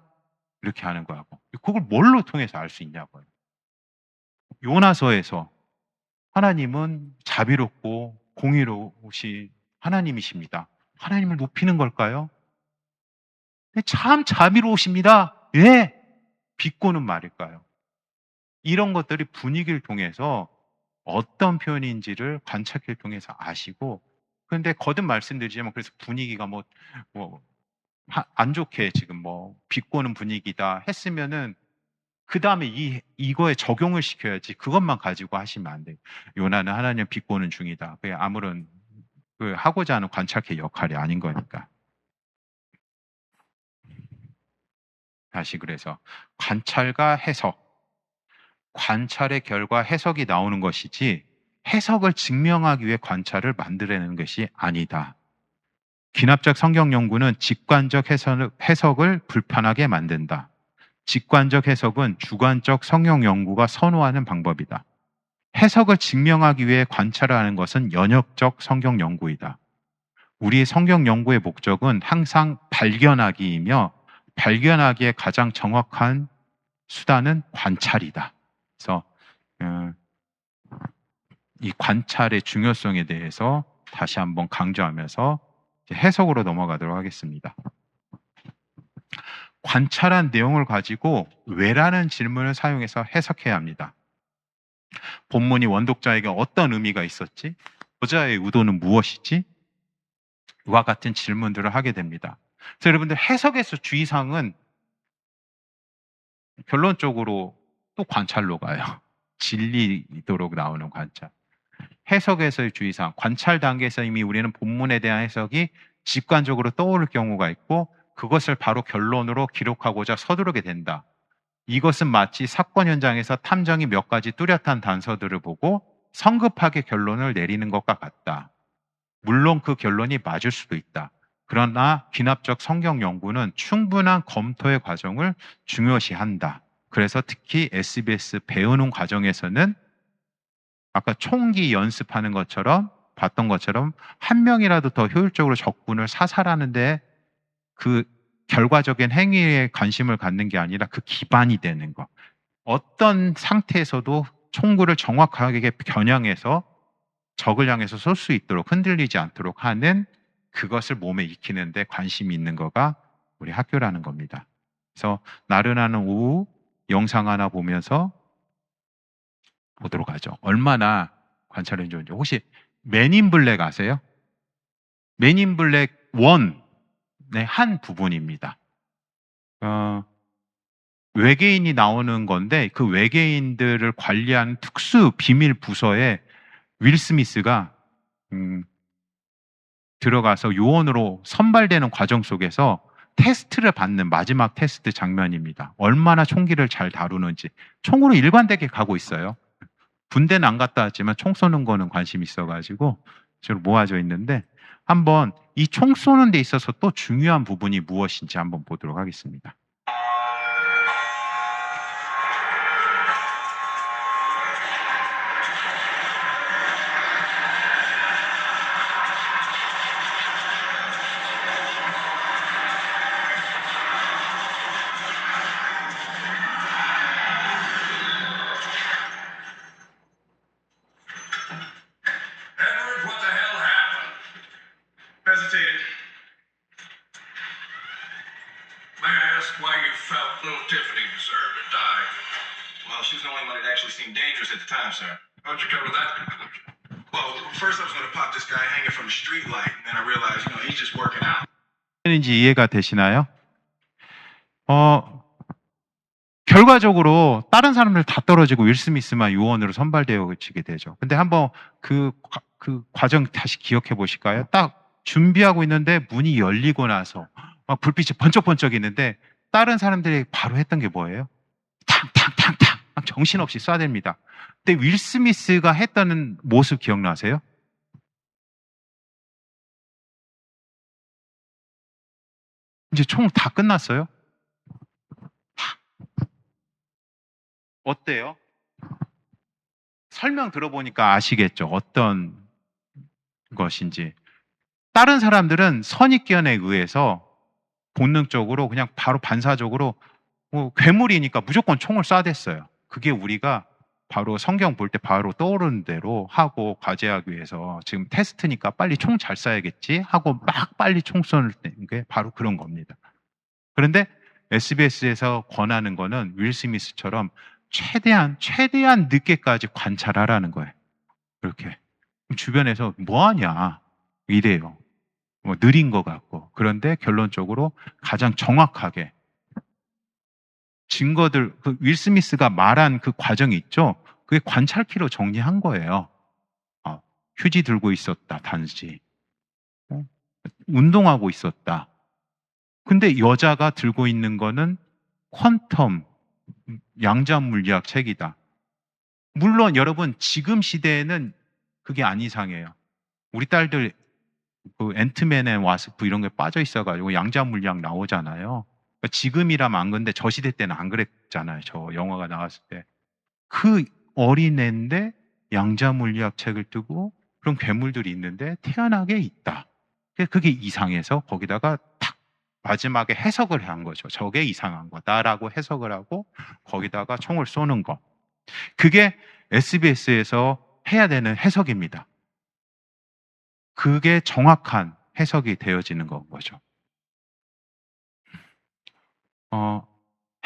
이렇게 하는 거하고 그걸 뭘로 통해서 알 수 있냐고요. 요나서에서 하나님은 자비롭고 공의로우신 하나님이십니다. 하나님을 높이는 걸까요? 참 자비로우십니다. 예. 비꼬는 말일까요? 이런 것들이 분위기를 통해서 어떤 표현인지를 관찰기를 통해서 아시고, 근데 거듭 말씀드리지만 그래서 분위기가 안 좋게 지금 비꼬는 분위기다 했으면은 그 다음에 이거에 적용을 시켜야지 그것만 가지고 하시면 안 돼요. 요나는 하나님 비꼬는 중이다. 그게 아무런 하고자 하는 관찰기 역할이 아닌 거니까. 다시 그래서 관찰과 해석, 관찰의 결과 해석이 나오는 것이지 해석을 증명하기 위해 관찰을 만들어내는 것이 아니다. 기납적 성경 연구는 직관적 해석을 불편하게 만든다. 직관적 해석은 주관적 성경 연구가 선호하는 방법이다. 해석을 증명하기 위해 관찰을 하는 것은 연역적 성경 연구이다. 우리 성경 연구의 목적은 항상 발견하기이며 발견하기에 가장 정확한 수단은 관찰이다. 그래서 이 관찰의 중요성에 대해서 다시 한번 강조하면서 해석으로 넘어가도록 하겠습니다. 관찰한 내용을 가지고 왜라는 질문을 사용해서 해석해야 합니다. 본문이 원독자에게 어떤 의미가 있었지? 저자의 의도는 무엇이지? 와 같은 질문들을 하게 됩니다. 그래서 여러분들 해석에서 주의사항은 결론적으로 또 관찰로 가요. 진리도록 나오는 관찰. 해석에서의 주의사항, 관찰 단계에서 이미 우리는 본문에 대한 해석이 직관적으로 떠오를 경우가 있고 그것을 바로 결론으로 기록하고자 서두르게 된다. 이것은 마치 사건 현장에서 탐정이 몇 가지 뚜렷한 단서들을 보고 성급하게 결론을 내리는 것과 같다. 물론 그 결론이 맞을 수도 있다. 그러나 기납적 성경 연구는 충분한 검토의 과정을 중요시한다. 그래서 특히 SBS 배우는 과정에서는 아까 총기 연습하는 것처럼 봤던 것처럼 한 명이라도 더 효율적으로 적군을 사살하는데 그 결과적인 행위에 관심을 갖는 게 아니라 그 기반이 되는 거. 어떤 상태에서도 총구를 정확하게 겨냥해서 적을 향해서 쏠 수 있도록 흔들리지 않도록 하는 그것을 몸에 익히는데 관심이 있는 거가 우리 학교라는 겁니다. 그래서 나른하는 오후 영상 하나 보면서 보도록 하죠. 얼마나 관찰이 좋은지. 혹시 맨인 블랙 아세요? 맨인 블랙 1의 한 부분입니다. 외계인이 나오는 건데 그 외계인들을 관리하는 특수 비밀 부서에 윌 스미스가 들어가서 요원으로 선발되는 과정 속에서 테스트를 받는 마지막 테스트 장면입니다. 얼마나 총기를 잘 다루는지. 총으로 일관되게 가고 있어요. 군대는 안 갔다 왔지만 총 쏘는 거는 관심이 있어가지고 주로 모아져 있는데 한번 이 총 쏘는 데 있어서 또 중요한 부분이 무엇인지 한번 보도록 하겠습니다. Edward, what the hell happened? Hesitated. May I ask why you felt little Tiffany deserved to die? Well, she was the only one that actually seemed dangerous at the time, sir. How'd you come to that conclusion? Well, first I was going to pop this guy hanging from the street light, and then I realized, he's just working out. 인지 이해가 되시나요? 결과적으로 다른 사람들 다 떨어지고 윌 스미스만 요원으로 선발되어지게 되죠. 근데 한번 그 과정 다시 기억해 보실까요? 딱 준비하고 있는데 문이 열리고 나서 막 불빛이 번쩍번쩍 있는데 다른 사람들이 바로 했던 게 뭐예요? 탕탕탕탕 정신없이 쏴댑니다. 근데 윌 스미스가 했던 모습 기억나세요? 이제 총 다 끝났어요? 어때요? 설명 들어보니까 아시겠죠? 어떤 것인지. 다른 사람들은 선입견에 의해서 본능적으로 그냥 바로 반사적으로 괴물이니까 무조건 총을 쏴댔어요. 그게 우리가 바로 성경 볼 때 바로 떠오르는 대로 하고 과제하기 위해서 지금 테스트니까 빨리 총 잘 쏴야겠지 하고 막 빨리 총 쏘는 게 바로 그런 겁니다. 그런데 SBS에서 권하는 거는 윌 스미스처럼 최대한 늦게까지 관찰하라는 거예요. 그렇게. 주변에서 뭐하냐 이래요. 느린 것 같고. 그런데 결론적으로 가장 정확하게 증거들, 윌 스미스가 말한 그 과정이 있죠. 그게 관찰키로 정리한 거예요. 휴지 들고 있었다, 단지. 운동하고 있었다. 근데 여자가 들고 있는 거는 퀀텀, 양자 물리학 책이다. 물론 여러분 지금 시대에는 그게 안 이상해요. 우리 딸들 앤트맨 앤 와스프 이런 게 빠져 있어가지고 양자 물리학 나오잖아요. 그러니까 지금이라면 안 그런데 저 시대 때는 안 그랬잖아요. 저 영화가 나왔을 때. 그 어린애인데 양자 물리학 책을 뜨고 그런 괴물들이 있는데 태어나게 있다. 그게 이상해서 거기다가 탁 마지막에 해석을 한 거죠. 저게 이상한 거다라고 해석을 하고 거기다가 총을 쏘는 거. 그게 SBS에서 해야 되는 해석입니다. 그게 정확한 해석이 되어지는 거죠.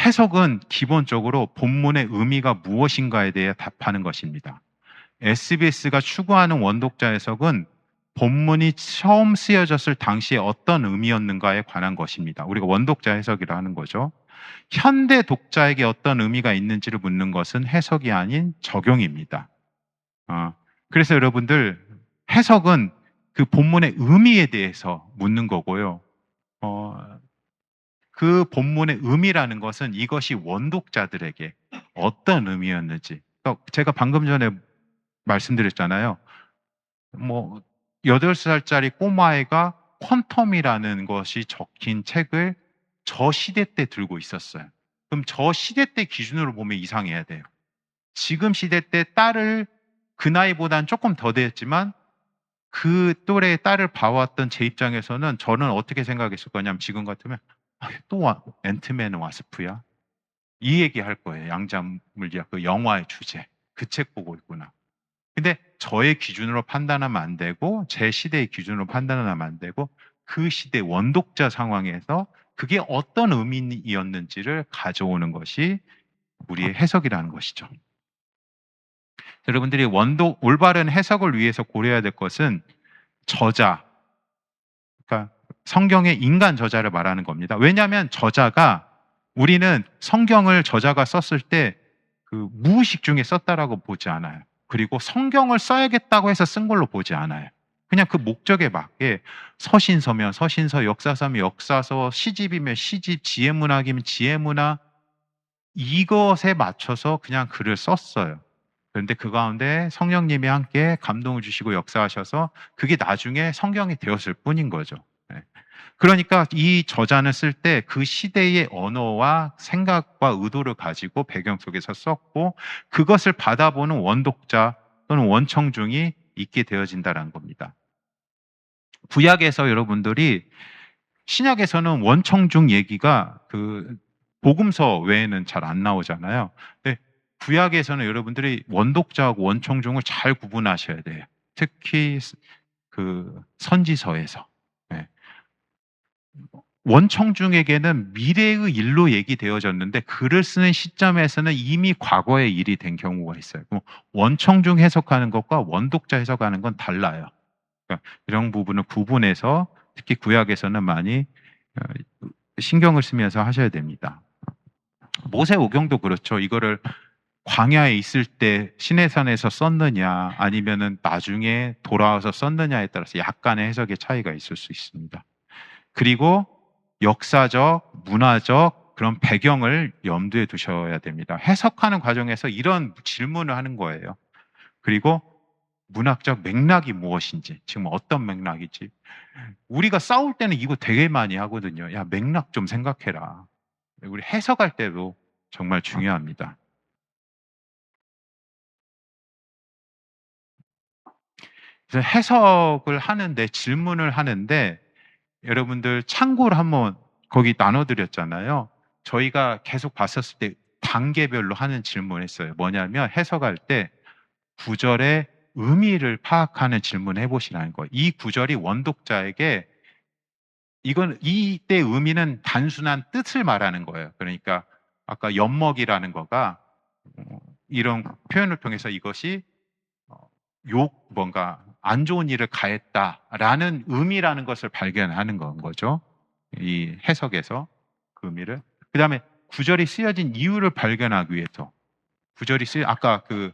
해석은 기본적으로 본문의 의미가 무엇인가에 대해 답하는 것입니다. SBS가 추구하는 원독자 해석은 본문이 처음 쓰여졌을 당시에 어떤 의미였는가에 관한 것입니다. 우리가 원독자 해석이라 하는 거죠. 현대 독자에게 어떤 의미가 있는지를 묻는 것은 해석이 아닌 적용입니다. 그래서 여러분들 해석은 그 본문의 의미에 대해서 묻는 거고요. 그 본문의 의미라는 것은 이것이 원독자들에게 어떤 의미였는지. 제가 방금 전에 말씀드렸잖아요. 8살짜리 꼬마애가 퀀텀이라는 것이 적힌 책을 저 시대 때 들고 있었어요. 그럼 저 시대 때 기준으로 보면 이상해야 돼요. 지금 시대 때 딸을 그 나이보다는 조금 더 됐지만 그 또래의 딸을 봐왔던 제 입장에서는 저는 어떻게 생각했을 거냐면 지금 같으면 또 앤트맨은 와스프야? 이 얘기할 거예요. 양자물리학 그 영화의 주제. 그 책 보고 있구나. 근데 저의 기준으로 판단하면 안 되고 제 시대의 기준으로 판단하면 안 되고 그 시대 원독자 상황에서 그게 어떤 의미였는지를 가져오는 것이 우리의 해석이라는 것이죠. 여러분들이 올바른 해석을 위해서 고려해야 될 것은 저자, 그러니까 성경의 인간 저자를 말하는 겁니다. 왜냐하면 저자가 우리는 성경을 저자가 썼을 때 그 무의식 중에 썼다라고 보지 않아요. 그리고 성경을 써야겠다고 해서 쓴 걸로 보지 않아요. 그냥 그 목적에 맞게 서신서면 서신서, 역사서면 역사서, 시집이면 시집, 지혜문학이면 지혜문학 이것에 맞춰서 그냥 글을 썼어요. 그런데 그 가운데 성령님이 함께 감동을 주시고 역사하셔서 그게 나중에 성경이 되었을 뿐인 거죠. 네. 그러니까 이 저자는 쓸 때 그 시대의 언어와 생각과 의도를 가지고 배경 속에서 썼고 그것을 받아보는 원독자 또는 원청중이 있게 되어진다는 겁니다. 구약에서 여러분들이 신약에서는 원청중 얘기가 그 복음서 외에는 잘 안 나오잖아요. 근데 구약에서는 여러분들이 원독자하고 원청중을 잘 구분하셔야 돼요. 특히 그 선지서에서. 네. 원청중에게는 미래의 일로 얘기되어졌는데 글을 쓰는 시점에서는 이미 과거의 일이 된 경우가 있어요. 그럼 원청중 해석하는 것과 원독자 해석하는 건 달라요. 그러니까 이런 부분을 구분해서 특히 구약에서는 많이 신경을 쓰면서 하셔야 됩니다. 모세오경도 그렇죠. 이거를 광야에 있을 때 시내산에서 썼느냐 아니면은 나중에 돌아와서 썼느냐에 따라서 약간의 해석의 차이가 있을 수 있습니다. 그리고 역사적, 문화적 그런 배경을 염두에 두셔야 됩니다. 해석하는 과정에서 이런 질문을 하는 거예요. 그리고 문학적 맥락이 무엇인지, 지금 어떤 맥락이지. 우리가 싸울 때는 이거 되게 많이 하거든요. 야, 맥락 좀 생각해라. 우리 해석할 때도 정말 중요합니다. 그래서 해석을 하는데, 질문을 하는데, 여러분들 참고를 한번 거기 나눠드렸잖아요. 저희가 계속 봤었을 때 단계별로 하는 질문을 했어요. 뭐냐면 해석할 때 구절의 의미를 파악하는 질문을 해보시라는 거예요. 이 구절이 원독자에게 이건 이때 의미는 단순한 뜻을 말하는 거예요. 그러니까 아까 엿먹이라는 거가 이런 표현을 통해서 이것이 뭔가 안 좋은 일을 가했다라는 의미라는 것을 발견하는 건 거죠. 이 해석에서 그 의미를. 그 다음에 구절이 쓰여진 이유를 발견하기 위해서 아까 그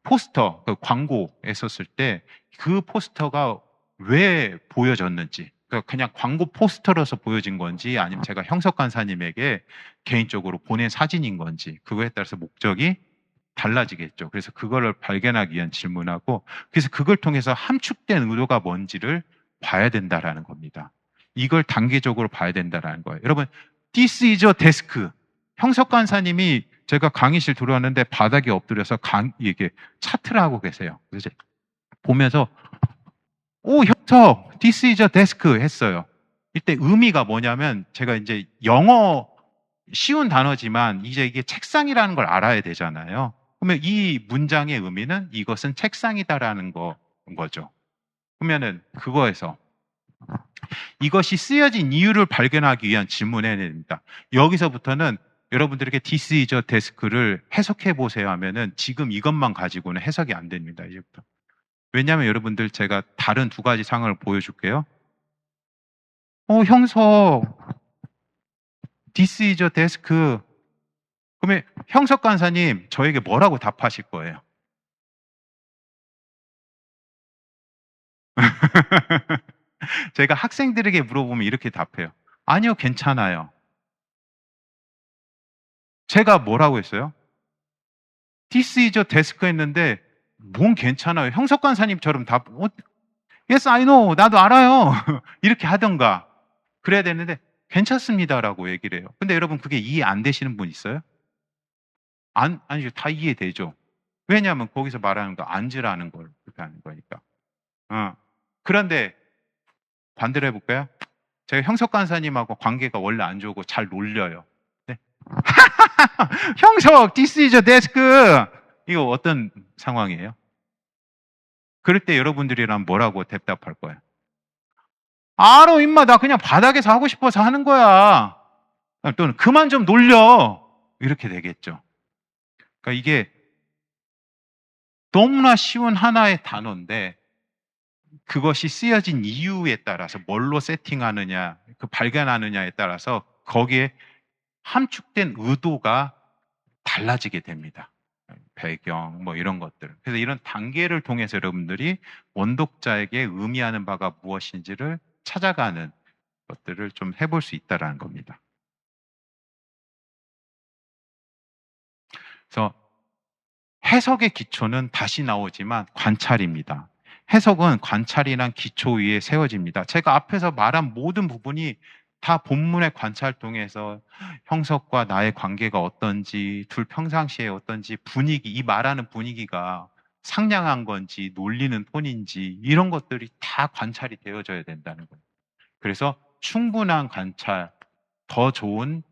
포스터, 그 광고에 썼을 때 그 포스터가 왜 보여졌는지, 그러니까 그냥 광고 포스터로서 보여진 건지 아니면 제가 형석 간사님에게 개인적으로 보낸 사진인 건지 그거에 따라서 목적이 달라지겠죠. 그래서 그거를 발견하기 위한 질문하고 그래서 그걸 통해서 함축된 의도가 뭔지를 봐야 된다라는 겁니다. 이걸 단계적으로 봐야 된다라는 거예요. 여러분, This is a desk. 형석 간사님이 제가 강의실 들어왔는데 바닥에 엎드려서 이게 차트를 하고 계세요. 그래서 보면서 오, 형석, This is a desk 했어요. 이때 의미가 뭐냐면 제가 이제 영어 쉬운 단어지만 이제 이게 책상이라는 걸 알아야 되잖아요. 그러면 이 문장의 의미는 이것은 책상이다라는 거죠. 그러면은 그거에서 이것이 쓰여진 이유를 발견하기 위한 질문을 해야 됩니다. 여기서부터는 여러분들에게 This is a desk를 해석해 보세요 하면은 지금 이것만 가지고는 해석이 안 됩니다. 이제부터. 왜냐하면 여러분들 제가 다른 두 가지 상황을 보여줄게요. 형석, This is a desk. 그러면 형석 간사님 저에게 뭐라고 답하실 거예요? 제가 학생들에게 물어보면 이렇게 답해요. 아니요, 괜찮아요. 제가 뭐라고 했어요? This is a desk 했는데 뭔 괜찮아요. 형석 간사님처럼 Yes, I know. 나도 알아요. 이렇게 하던가. 그래야 되는데 괜찮습니다라고 얘기를 해요. 근데 여러분 그게 이해 안 되시는 분 있어요? 아니죠. 다 이해되죠. 왜냐하면 거기서 말하는 거 앉으라는 걸 그렇게 하는 거니까. 그런데 반대로 해볼까요? 제가 형석 간사님하고 관계가 원래 안 좋고 잘 놀려요. 네. 형석, this is a desk. 이거 어떤 상황이에요? 그럴 때 여러분들이랑 뭐라고 대답할 거예요? 알아, 임마. 나 그냥 바닥에서 하고 싶어서 하는 거야. 또는 그만 좀 놀려. 이렇게 되겠죠. 그러니까 이게 너무나 쉬운 하나의 단어인데 그것이 쓰여진 이유에 따라서 뭘로 세팅하느냐, 그 발견하느냐에 따라서 거기에 함축된 의도가 달라지게 됩니다. 배경, 뭐 이런 것들. 그래서 이런 단계를 통해서 여러분들이 원독자에게 의미하는 바가 무엇인지를 찾아가는 것들을 좀 해볼 수 있다는 겁니다. 그래서 해석의 기초는 다시 나오지만 관찰입니다. 해석은 관찰이란 기초 위에 세워집니다. 제가 앞에서 말한 모든 부분이 다 본문의 관찰 통해서 형석과 나의 관계가 어떤지, 둘 평상시에 어떤지, 분위기, 이 말하는 분위기가 상냥한 건지, 놀리는 톤인지, 이런 것들이 다 관찰이 되어져야 된다는 거예요. 그래서 충분한 관찰, 더 좋은,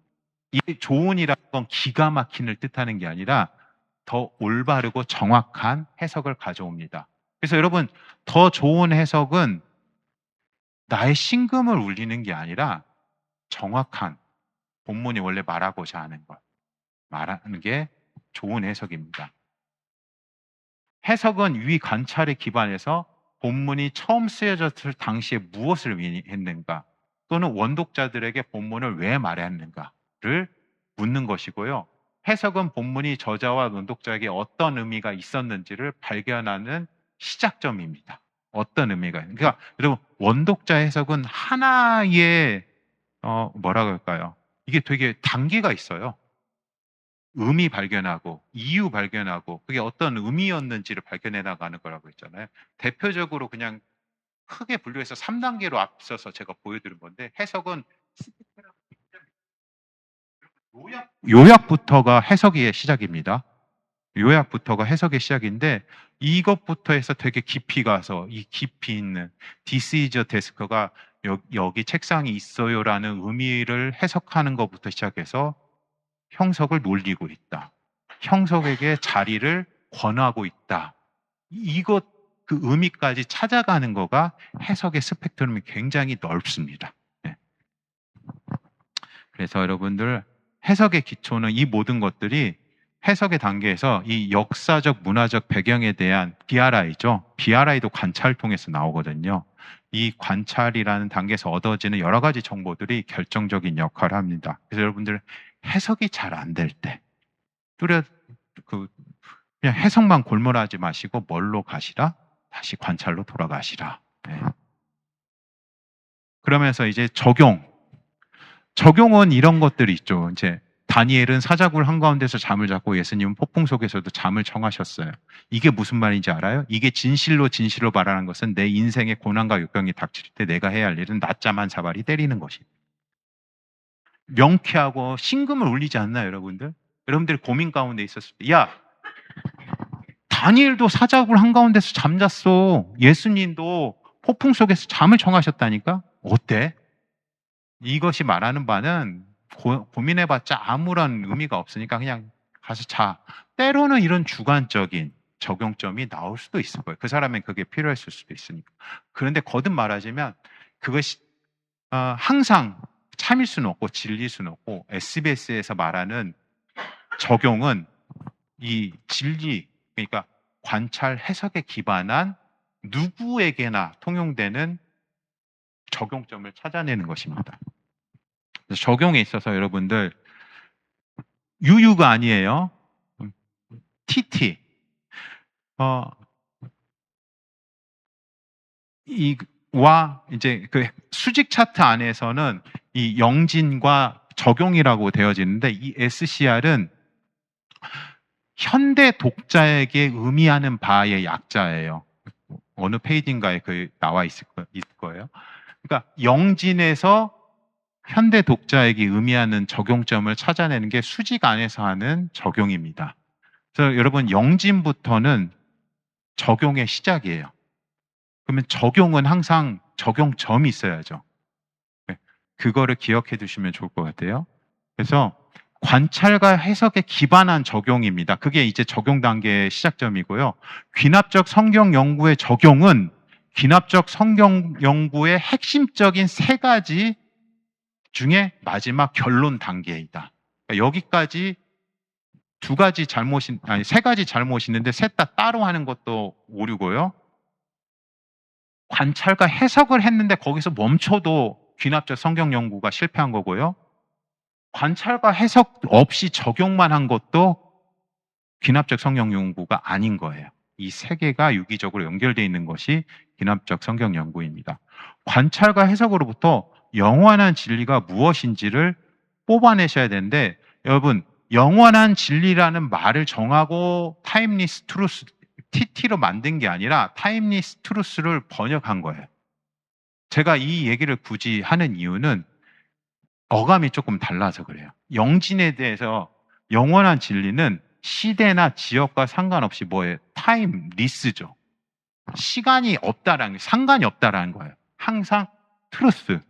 이 좋은이라는 건 기가 막힌을 뜻하는 게 아니라 더 올바르고 정확한 해석을 가져옵니다. 그래서 여러분, 더 좋은 해석은 나의 심금을 울리는 게 아니라 정확한 본문이 원래 말하고자 하는 것, 말하는 게 좋은 해석입니다. 해석은 위 관찰에 기반해서 본문이 처음 쓰여졌을 당시에 무엇을 의미했는가, 또는 원독자들에게 본문을 왜 말했는가를 묻는 것이고요. 해석은 본문이 저자와 원독자에게 어떤 의미가 있었는지를 발견하는 시작점입니다. 어떤 의미가. 그러니까 여러분, 원독자 해석은 하나의 뭐라 그럴까요? 이게 되게 단계가 있어요. 의미 발견하고 이유 발견하고 그게 어떤 의미였는지를 발견해 나가는 거라고 했잖아요. 대표적으로 그냥 크게 분류해서 3단계로 앞서서 제가 보여드린 건데, 해석은 요약부터가 해석의 시작입니다. 요약부터가 해석의 시작인데, 이것부터 해서 되게 깊이 가서 이 깊이 있는 This is a desk가 여기 책상이 있어요라는 의미를 해석하는 것부터 시작해서 형석을 놀리고 있다, 형석에게 자리를 권하고 있다, 이것 그 의미까지 찾아가는 거가 해석의 스펙트럼이 굉장히 넓습니다. 네. 그래서 여러분들, 해석의 기초는 이 모든 것들이 해석의 단계에서 이 역사적 문화적 배경에 대한 BRI죠. BRI도 관찰을 통해서 나오거든요. 이 관찰이라는 단계에서 얻어지는 여러 가지 정보들이 결정적인 역할을 합니다. 그래서 여러분들, 해석이 잘 안 될 때 그냥 해석만 골몰하지 마시고 뭘로 가시라? 다시 관찰로 돌아가시라. 네. 그러면서 이제 적용은 이런 것들이 있죠. 이제 다니엘은 사자굴 한가운데서 잠을 잤고 예수님은 폭풍 속에서도 잠을 청하셨어요. 이게 무슨 말인지 알아요? 이게 진실로 말하는 것은 내 인생의 고난과 역경이 닥칠 때 내가 해야 할 일은 낮잠 한 사발이 때리는 것입니다. 명쾌하고 심금을 울리지 않나요, 여러분들? 여러분들이 고민 가운데 있었을 때, 야, 다니엘도 사자굴 한가운데서 잠잤어. 예수님도 폭풍 속에서 잠을 청하셨다니까? 어때? 이것이 말하는 바는 고민해봤자 아무런 의미가 없으니까 그냥 가서 자. 때로는 이런 주관적인 적용점이 나올 수도 있을 거예요. 그 사람은 그게 필요했을 수도 있으니까. 그런데 거듭 말하자면 그것이 항상 참일 수는 없고 진리일 수는 없고, SBS에서 말하는 적용은 이 진리, 그러니까 관찰 해석에 기반한 누구에게나 통용되는 적용점을 찾아내는 것입니다. 그래서 적용에 있어서 여러분들, 유유가 아니에요. TT. 이제 그 수직 차트 안에서는 이 영진과 적용이라고 되어지는데, 이 SCR은 현대 독자에게 의미하는 바의 약자예요. 어느 페이지인가에 그 나와 있을 거예요. 그러니까 영진에서 현대 독자에게 의미하는 적용점을 찾아내는 게 수직 안에서 하는 적용입니다. 그래서 여러분, 영진부터는 적용의 시작이에요. 그러면 적용은 항상 적용점이 있어야죠. 네, 그거를 기억해 두시면 좋을 것 같아요. 그래서 관찰과 해석에 기반한 적용입니다. 그게 이제 적용 단계의 시작점이고요. 귀납적 성경 연구의 적용은 귀납적 성경 연구의 핵심적인 세 가지 중에 마지막 결론 단계이다. 그러니까 여기까지 세 가지 잘못이 있는데 셋 다 따로 하는 것도 오류고요. 관찰과 해석을 했는데 거기서 멈춰도 귀납적 성경 연구가 실패한 거고요. 관찰과 해석 없이 적용만 한 것도 귀납적 성경 연구가 아닌 거예요. 이 세 개가 유기적으로 연결되어 있는 것이 귀납적 성경 연구입니다. 관찰과 해석으로부터 영원한 진리가 무엇인지를 뽑아내셔야 되는데, 여러분, 영원한 진리라는 말을 정하고 타임리스 트루스, TT로 만든 게 아니라 타임리스 트루스를 번역한 거예요. 제가 이 얘기를 굳이 하는 이유는 어감이 조금 달라서 그래요. 영진에 대해서 영원한 진리는 시대나 지역과 상관없이 뭐예요? 타임리스죠. 시간이 없다라는, 상관이 없다라는 거예요. 항상 트루스.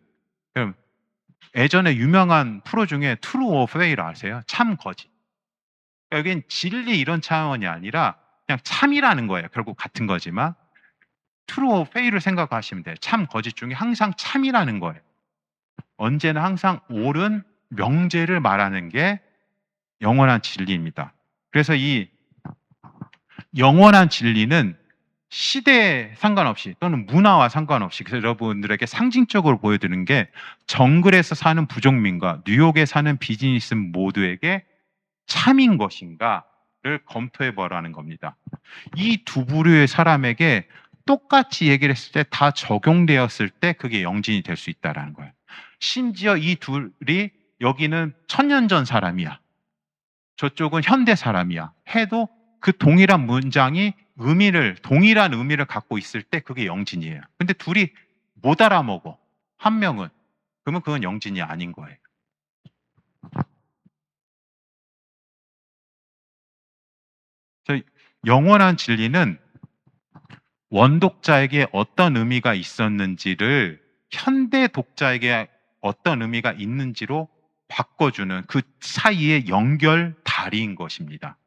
예전에 유명한 프로 중에 트루 오어 페이를 아세요? 참 거짓. 여긴 진리 이런 차원이 아니라 그냥 참이라는 거예요. 결국 같은 거지만 트루 오어 페이를 생각하시면 돼요. 참 거짓 중에 항상 참이라는 거예요. 언제나 항상 옳은 명제를 말하는 게 영원한 진리입니다. 그래서 이 영원한 진리는 시대에 상관없이 또는 문화와 상관없이, 그래서 여러분들에게 상징적으로 보여드리는 게 정글에서 사는 부족민과 뉴욕에 사는 비즈니스 모두에게 참인 것인가를 검토해 보라는 겁니다. 이 두 부류의 사람에게 똑같이 얘기를 했을 때 다 적용되었을 때 그게 영진이 될 수 있다는 거예요. 심지어 이 둘이 여기는 1000년 전 사람이야, 저쪽은 현대 사람이야 해도 그 동일한 문장이 동일한 의미를 갖고 있을 때 그게 영진이에요. 근데 둘이 못 알아먹어, 한 명은. 그러면 그건 영진이 아닌 거예요. 그래서 영원한 진리는 원독자에게 어떤 의미가 있었는지를 현대 독자에게 어떤 의미가 있는지로 바꿔주는 그 사이의 연결다리인 것입니다.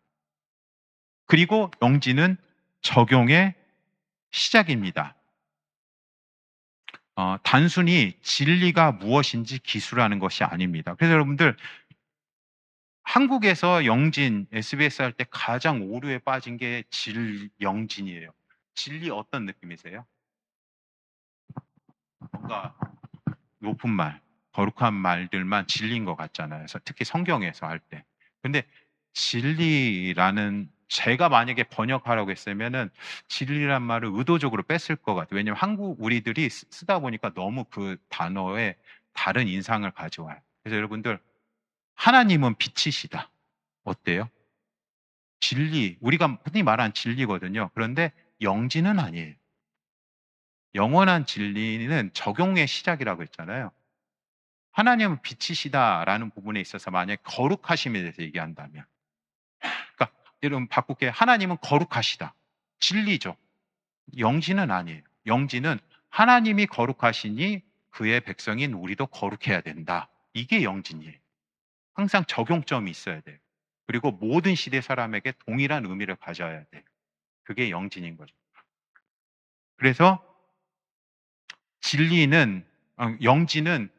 그리고 영진은 적용의 시작입니다. 단순히 진리가 무엇인지 기술하는 것이 아닙니다. 그래서 여러분들, 한국에서 영진, SBS 할 때 가장 오류에 빠진 게 영진이에요. 진리 어떤 느낌이세요? 뭔가 높은 말, 거룩한 말들만 진리인 것 같잖아요. 특히 성경에서 할 때. 근데 진리라는, 제가 만약에 번역하라고 했으면은 진리란 말을 의도적으로 뺐을 것 같아요. 왜냐면 우리들이 쓰다 보니까 너무 그 단어에 다른 인상을 가져와요. 그래서 여러분들, 하나님은 빛이시다. 어때요? 진리, 우리가 흔히 말하는 진리거든요. 그런데 영진은 아니에요. 영원한 진리는 적용의 시작이라고 했잖아요. 하나님은 빛이시다라는 부분에 있어서 만약 거룩하심에 대해서 얘기한다면, 그러니까 여러분 바꾸게, 하나님은 거룩하시다. 진리죠. 영진은 아니에요. 영진은 하나님이 거룩하시니 그의 백성인 우리도 거룩해야 된다. 이게 영진이에요. 항상 적용점이 있어야 돼요. 그리고 모든 시대 사람에게 동일한 의미를 가져야 돼요. 그게 영진인 거죠. 그래서 영진은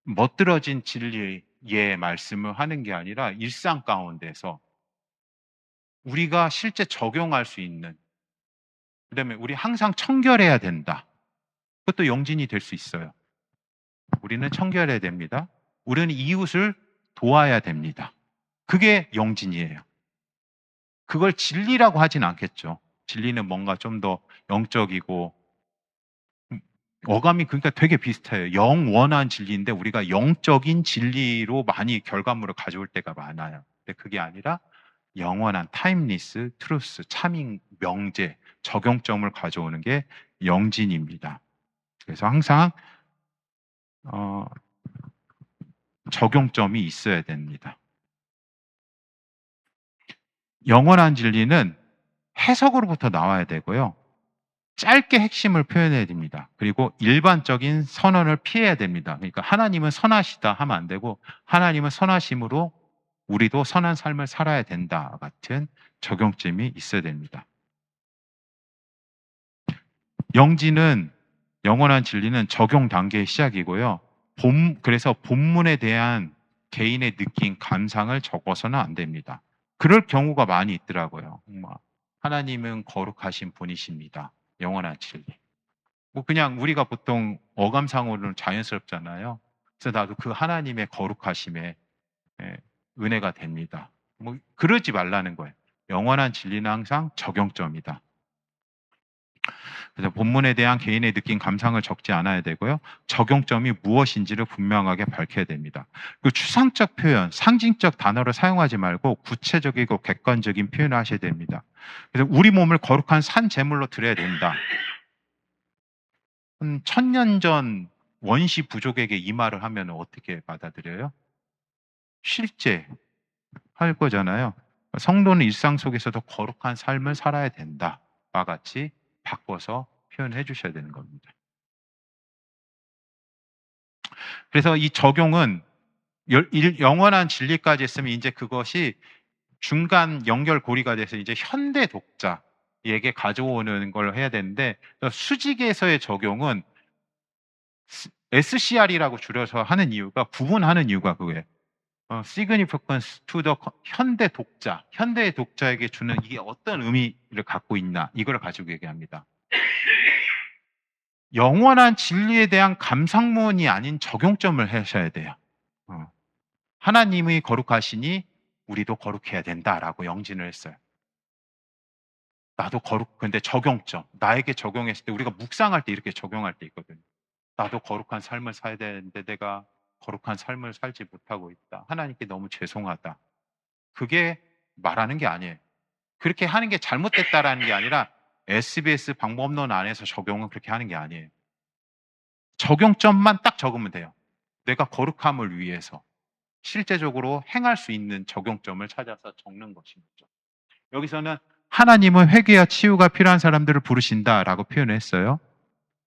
멋들어진 진리의 말씀을 하는 게 아니라 일상 가운데서 우리가 실제 적용할 수 있는, 그다음에 우리 항상 청결해야 된다. 그것도 영진이 될 수 있어요. 우리는 청결해야 됩니다. 우리는 이웃을 도와야 됩니다. 그게 영진이에요. 그걸 진리라고 하진 않겠죠. 진리는 뭔가 좀 더 영적이고, 어감이 그러니까 되게 비슷해요. 영원한 진리인데 우리가 영적인 진리로 많이 결과물을 가져올 때가 많아요. 근데 그게 아니라 영원한 타임리스, 트루스, 참인, 명제, 적용점을 가져오는 게 영진입니다. 그래서 항상 적용점이 있어야 됩니다. 영원한 진리는 해석으로부터 나와야 되고요. 짧게 핵심을 표현해야 됩니다. 그리고 일반적인 선언을 피해야 됩니다. 그러니까 하나님은 선하시다 하면 안 되고 하나님은 선하심으로 우리도 선한 삶을 살아야 된다 같은 적용점이 있어야 됩니다. 영지는 영원한 진리는 적용 단계의 시작이고요. 그래서 본문에 대한 개인의 느낀 감상을 적어서는 안 됩니다. 그럴 경우가 많이 있더라고요. 하나님은 거룩하신 분이십니다. 영원한 진리. 뭐 그냥 우리가 보통 어감상으로는 자연스럽잖아요. 그래서 나도 그 하나님의 거룩하심에 은혜가 됩니다. 뭐 그러지 말라는 거예요. 영원한 진리는 항상 적용점이다. 그래서 본문에 대한 개인의 느낀 감상을 적지 않아야 되고요. 적용점이 무엇인지를 분명하게 밝혀야 됩니다. 그 추상적 표현, 상징적 단어를 사용하지 말고 구체적이고 객관적인 표현을 하셔야 됩니다. 그래서 우리 몸을 거룩한 산 제물로 드려야 된다. 1000년 전 원시 부족에게 이 말을 하면 어떻게 받아들여요? 실제 할 거잖아요. 성도는 일상 속에서도 거룩한 삶을 살아야 된다와 같이 바꿔서 표현해 주셔야 되는 겁니다. 그래서 이 적용은 영원한 진리까지 했으면 이제 그것이 중간 연결고리가 돼서 이제 현대 독자에게 가져오는 걸 해야 되는데, 수직에서의 적용은 SCR이라고 줄여서 하는 이유가, 구분하는 이유가 그거예요. significance to the 현대 독자, 현대의 독자에게 주는 이게 어떤 의미를 갖고 있나, 이걸 가지고 얘기합니다. 영원한 진리에 대한 감상문이 아닌 적용점을 하셔야 돼요. 하나님이 거룩하시니 우리도 거룩해야 된다라고 영진을 했어요. 나도 근데 적용점, 나에게 적용했을 때, 우리가 묵상할 때 이렇게 적용할 때 있거든요. 나도 거룩한 삶을 살아야 되는데 내가 거룩한 삶을 살지 못하고 있다. 하나님께 너무 죄송하다. 그게 말하는 게 아니에요. 그렇게 하는 게 잘못됐다라는 게 아니라 SBS 방법론 안에서 적용은 그렇게 하는 게 아니에요. 적용점만 딱 적으면 돼요. 내가 거룩함을 위해서 실제적으로 행할 수 있는 적용점을 찾아서 적는 것입니다. 여기서는 하나님은 회개와 치유가 필요한 사람들을 부르신다라고 표현을 했어요.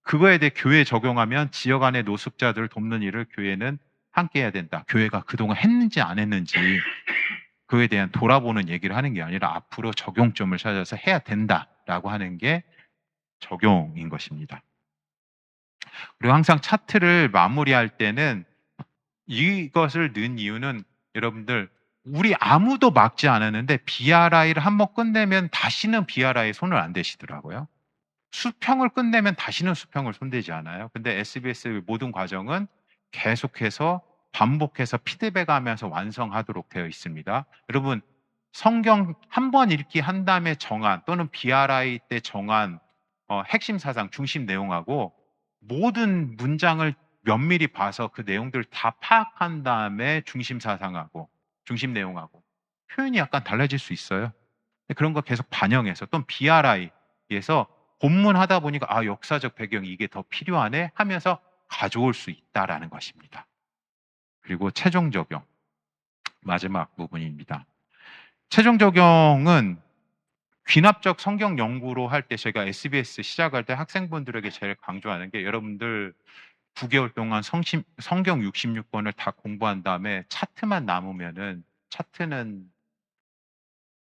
그거에 대해 교회에 적용하면 지역 안의 노숙자들을 돕는 일을 교회는 함께 해야 된다. 교회가 그동안 했는지 안 했는지 그에 대한 돌아보는 얘기를 하는 게 아니라 앞으로 적용점을 찾아서 해야 된다라고 하는 게 적용인 것입니다. 그리고 항상 차트를 마무리할 때는 이것을 넣은 이유는, 여러분들 우리 아무도 막지 않았는데 BRI를 한번 끝내면 다시는 BRI에 손을 안 대시더라고요. 수평을 끝내면 다시는 수평을 손대지 않아요. 근데 SBS 모든 과정은 계속해서 반복해서 피드백하면서 완성하도록 되어 있습니다. 여러분, 성경 한 번 읽기 한 다음에 정한, 또는 BRI 때 정한 핵심 사상, 중심 내용하고 모든 문장을 면밀히 봐서 그 내용들을 다 파악한 다음에 중심 사상하고 중심 내용하고 표현이 약간 달라질 수 있어요. 그런 거 계속 반영해서, 또는 BRI에서 본문 하다 보니까 역사적 배경이 이게 더 필요하네 하면서 가져올 수 있다라는 것입니다. 그리고 최종 적용, 마지막 부분입니다. 최종 적용은 귀납적 성경 연구로 할 때, 제가 SBS 시작할 때 학생분들에게 제일 강조하는 게, 여러분들 9개월 동안 성경 66권을 다 공부한 다음에 차트만 남으면은, 차트는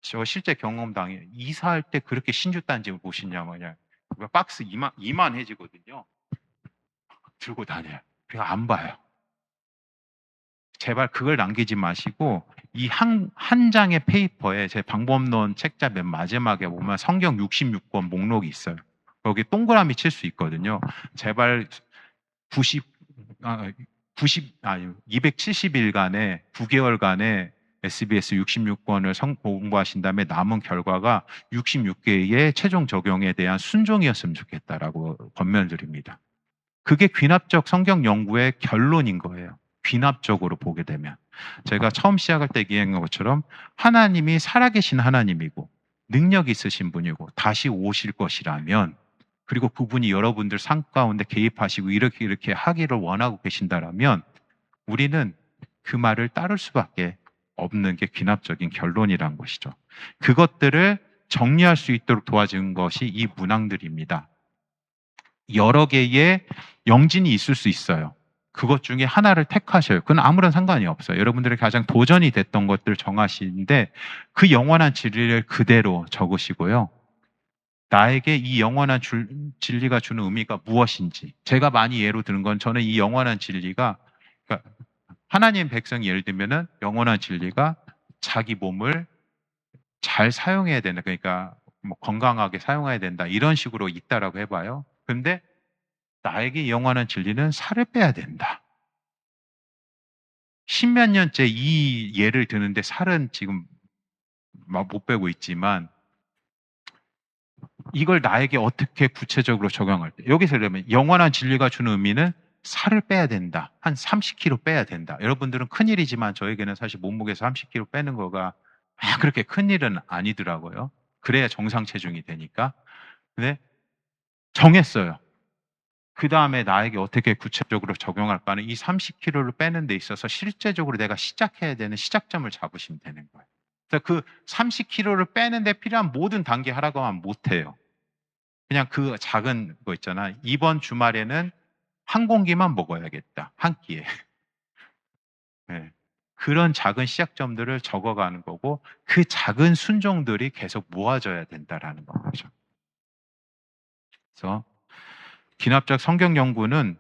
저 실제 경험당해, 이사할 때 그렇게 신주단지 보시냐면 박스 이만해지거든요. 들고 다녀요. 그러니까 안 봐요. 제발 그걸 남기지 마시고 이 한 장의 페이퍼에, 제 방법론 책자 맨 마지막에 보면 성경 66권 목록이 있어요. 거기 동그라미 칠 수 있거든요. 제발 270일간의 9개월간의 SBS 66권을 공부하신 다음에 남은 결과가 66개의 최종 적용에 대한 순종이었으면 좋겠다라고 권면드립니다. 그게 귀납적 성경 연구의 결론인 거예요. 귀납적으로 보게 되면, 제가 처음 시작할 때 얘기한 것처럼 하나님이 살아계신 하나님이고 능력 있으신 분이고 다시 오실 것이라면, 그리고 그분이 여러분들 삶 가운데 개입하시고 이렇게 하기를 원하고 계신다라면, 우리는 그 말을 따를 수밖에 없는 게 귀납적인 결론이란 것이죠. 그것들을 정리할 수 있도록 도와준 것이 이 문항들입니다. 여러 개의 영진이 있을 수 있어요. 그것 중에 하나를 택하셔요. 그건 아무런 상관이 없어요. 여러분들의 가장 도전이 됐던 것들 정하시는데 그 영원한 진리를 그대로 적으시고요. 나에게 이 영원한 진리가 주는 의미가 무엇인지, 제가 많이 예로 드는 건 저는 이 영원한 진리가, 그러니까 하나님 백성이 예를 들면은 영원한 진리가 자기 몸을 잘 사용해야 된다. 그러니까 뭐 건강하게 사용해야 된다. 이런 식으로 있다라고 해봐요. 근데 나에게 영원한 진리는 살을 빼야 된다. 십몇 년째 이 예를 드는데 살은 지금 막 못 빼고 있지만 이걸 나에게 어떻게 구체적으로 적용할 때 여기서 그러면 영원한 진리가 주는 의미는 살을 빼야 된다. 한 30kg 빼야 된다. 여러분들은 큰일이지만 저에게는 사실 몸무게에서 30kg 빼는 거가 그렇게 큰일은 아니더라고요. 그래야 정상 체중이 되니까. 근데 정했어요. 그 다음에 나에게 어떻게 구체적으로 적용할까는 이 30kg를 빼는 데 있어서 실제적으로 내가 시작해야 되는 시작점을 잡으시면 되는 거예요. 그래서 그 30kg를 빼는 데 필요한 모든 단계 하라고 하면 못해요. 그냥 그 작은 거 있잖아. 이번 주말에는 한 공기만 먹어야겠다. 한 끼에. 네. 그런 작은 시작점들을 적어가는 거고 그 작은 순종들이 계속 모아져야 된다라는 거죠. 그래서 기납적 성경 연구는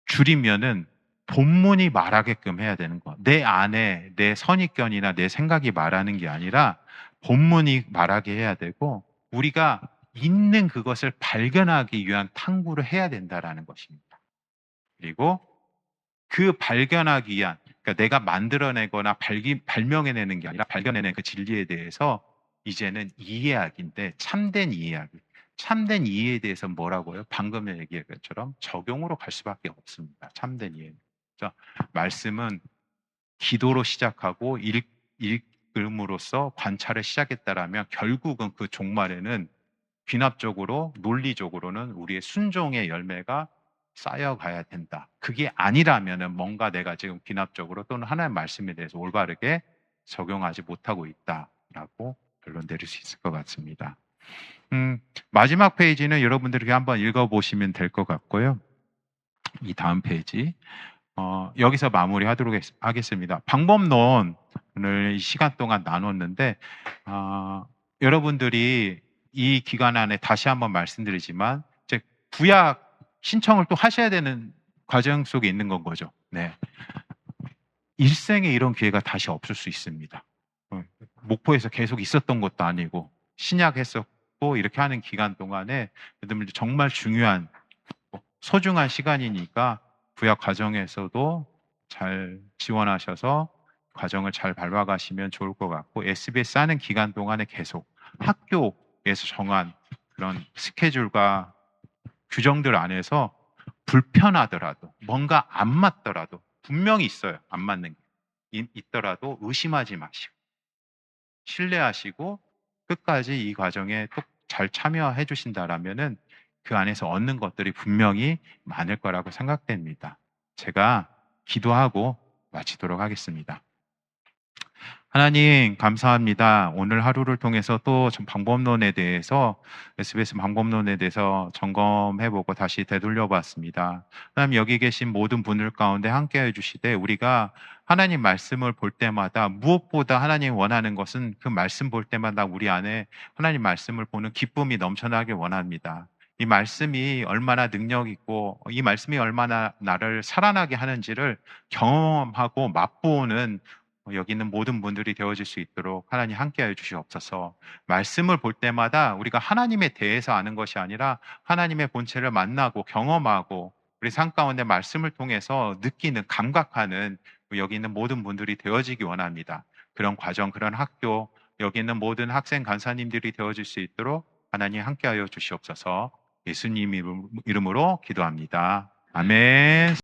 줄이면은 본문이 말하게끔 해야 되는 거. 내 안에 내 선입견이나 내 생각이 말하는 게 아니라 본문이 말하게 해야 되고 우리가 있는 그것을 발견하기 위한 탐구를 해야 된다라는 것입니다. 그리고 그 발견하기 위한, 그러니까 내가 만들어내거나 발명해내는 게 아니라 발견해낸 그 진리에 대해서 이제는 이해하기인데 참된 이해하기. 참된 이해에 대해서 뭐라고요? 방금 얘기한 것처럼 적용으로 갈 수밖에 없습니다. 참된 이해. 그래서 말씀은 기도로 시작하고 읽음으로써 관찰을 시작했다라면 결국은 그 종말에는 귀납적으로 논리적으로는 우리의 순종의 열매가 쌓여가야 된다. 그게 아니라면은 뭔가 내가 지금 귀납적으로 또는 하나님의 말씀에 대해서 올바르게 적용하지 못하고 있다라고 결론 내릴 수 있을 것 같습니다. 마지막 페이지는 여러분들에게 한번 읽어보시면 될 것 같고요. 이 다음 페이지. 여기서 마무리하도록 하겠습니다. 방법론을 이 시간 동안 나눴는데 여러분들이 이 기간 안에 다시 한번 말씀드리지만 이제 구약 신청을 또 하셔야 되는 과정 속에 있는 건 거죠. 네. 일생에 이런 기회가 다시 없을 수 있습니다. 목포에서 계속 있었던 것도 아니고 신약했었고 이렇게 하는 기간 동안에 여러분들 정말 중요한 소중한 시간이니까 구약 과정에서도 잘 지원하셔서 과정을 잘 밟아가시면 좋을 것 같고 SBS 하는 기간 동안에 계속 학교에서 정한 그런 스케줄과 규정들 안에서 불편하더라도 뭔가 안 맞더라도 분명히 있어요. 안 맞는 게 있더라도 의심하지 마시고 신뢰하시고 끝까지 이 과정에 또 잘 참여해 주신다라면은 그 안에서 얻는 것들이 분명히 많을 거라고 생각됩니다. 제가 기도하고 마치도록 하겠습니다. 하나님 감사합니다. 오늘 하루를 통해서 또 방법론에 대해서 SBS 방법론에 대해서 점검해보고 다시 되돌려봤습니다. 하나님 여기 계신 모든 분들 가운데 함께해 주시되 우리가 하나님 말씀을 볼 때마다 무엇보다 하나님 원하는 것은 그 말씀 볼 때마다 우리 안에 하나님 말씀을 보는 기쁨이 넘쳐나길 원합니다. 이 말씀이 얼마나 능력 있고 이 말씀이 얼마나 나를 살아나게 하는지를 경험하고 맛보는 여기 있는 모든 분들이 되어질 수 있도록 하나님 함께하여 주시옵소서. 말씀을 볼 때마다 우리가 하나님에 대해서 아는 것이 아니라 하나님의 본체를 만나고 경험하고 우리 삶 가운데 말씀을 통해서 느끼는 감각하는 여기 있는 모든 분들이 되어지기 원합니다. 그런 과정, 그런 학교, 여기 있는 모든 학생 간사님들이 되어질 수 있도록 하나님 함께하여 주시옵소서. 예수님 이름으로 기도합니다. 아멘.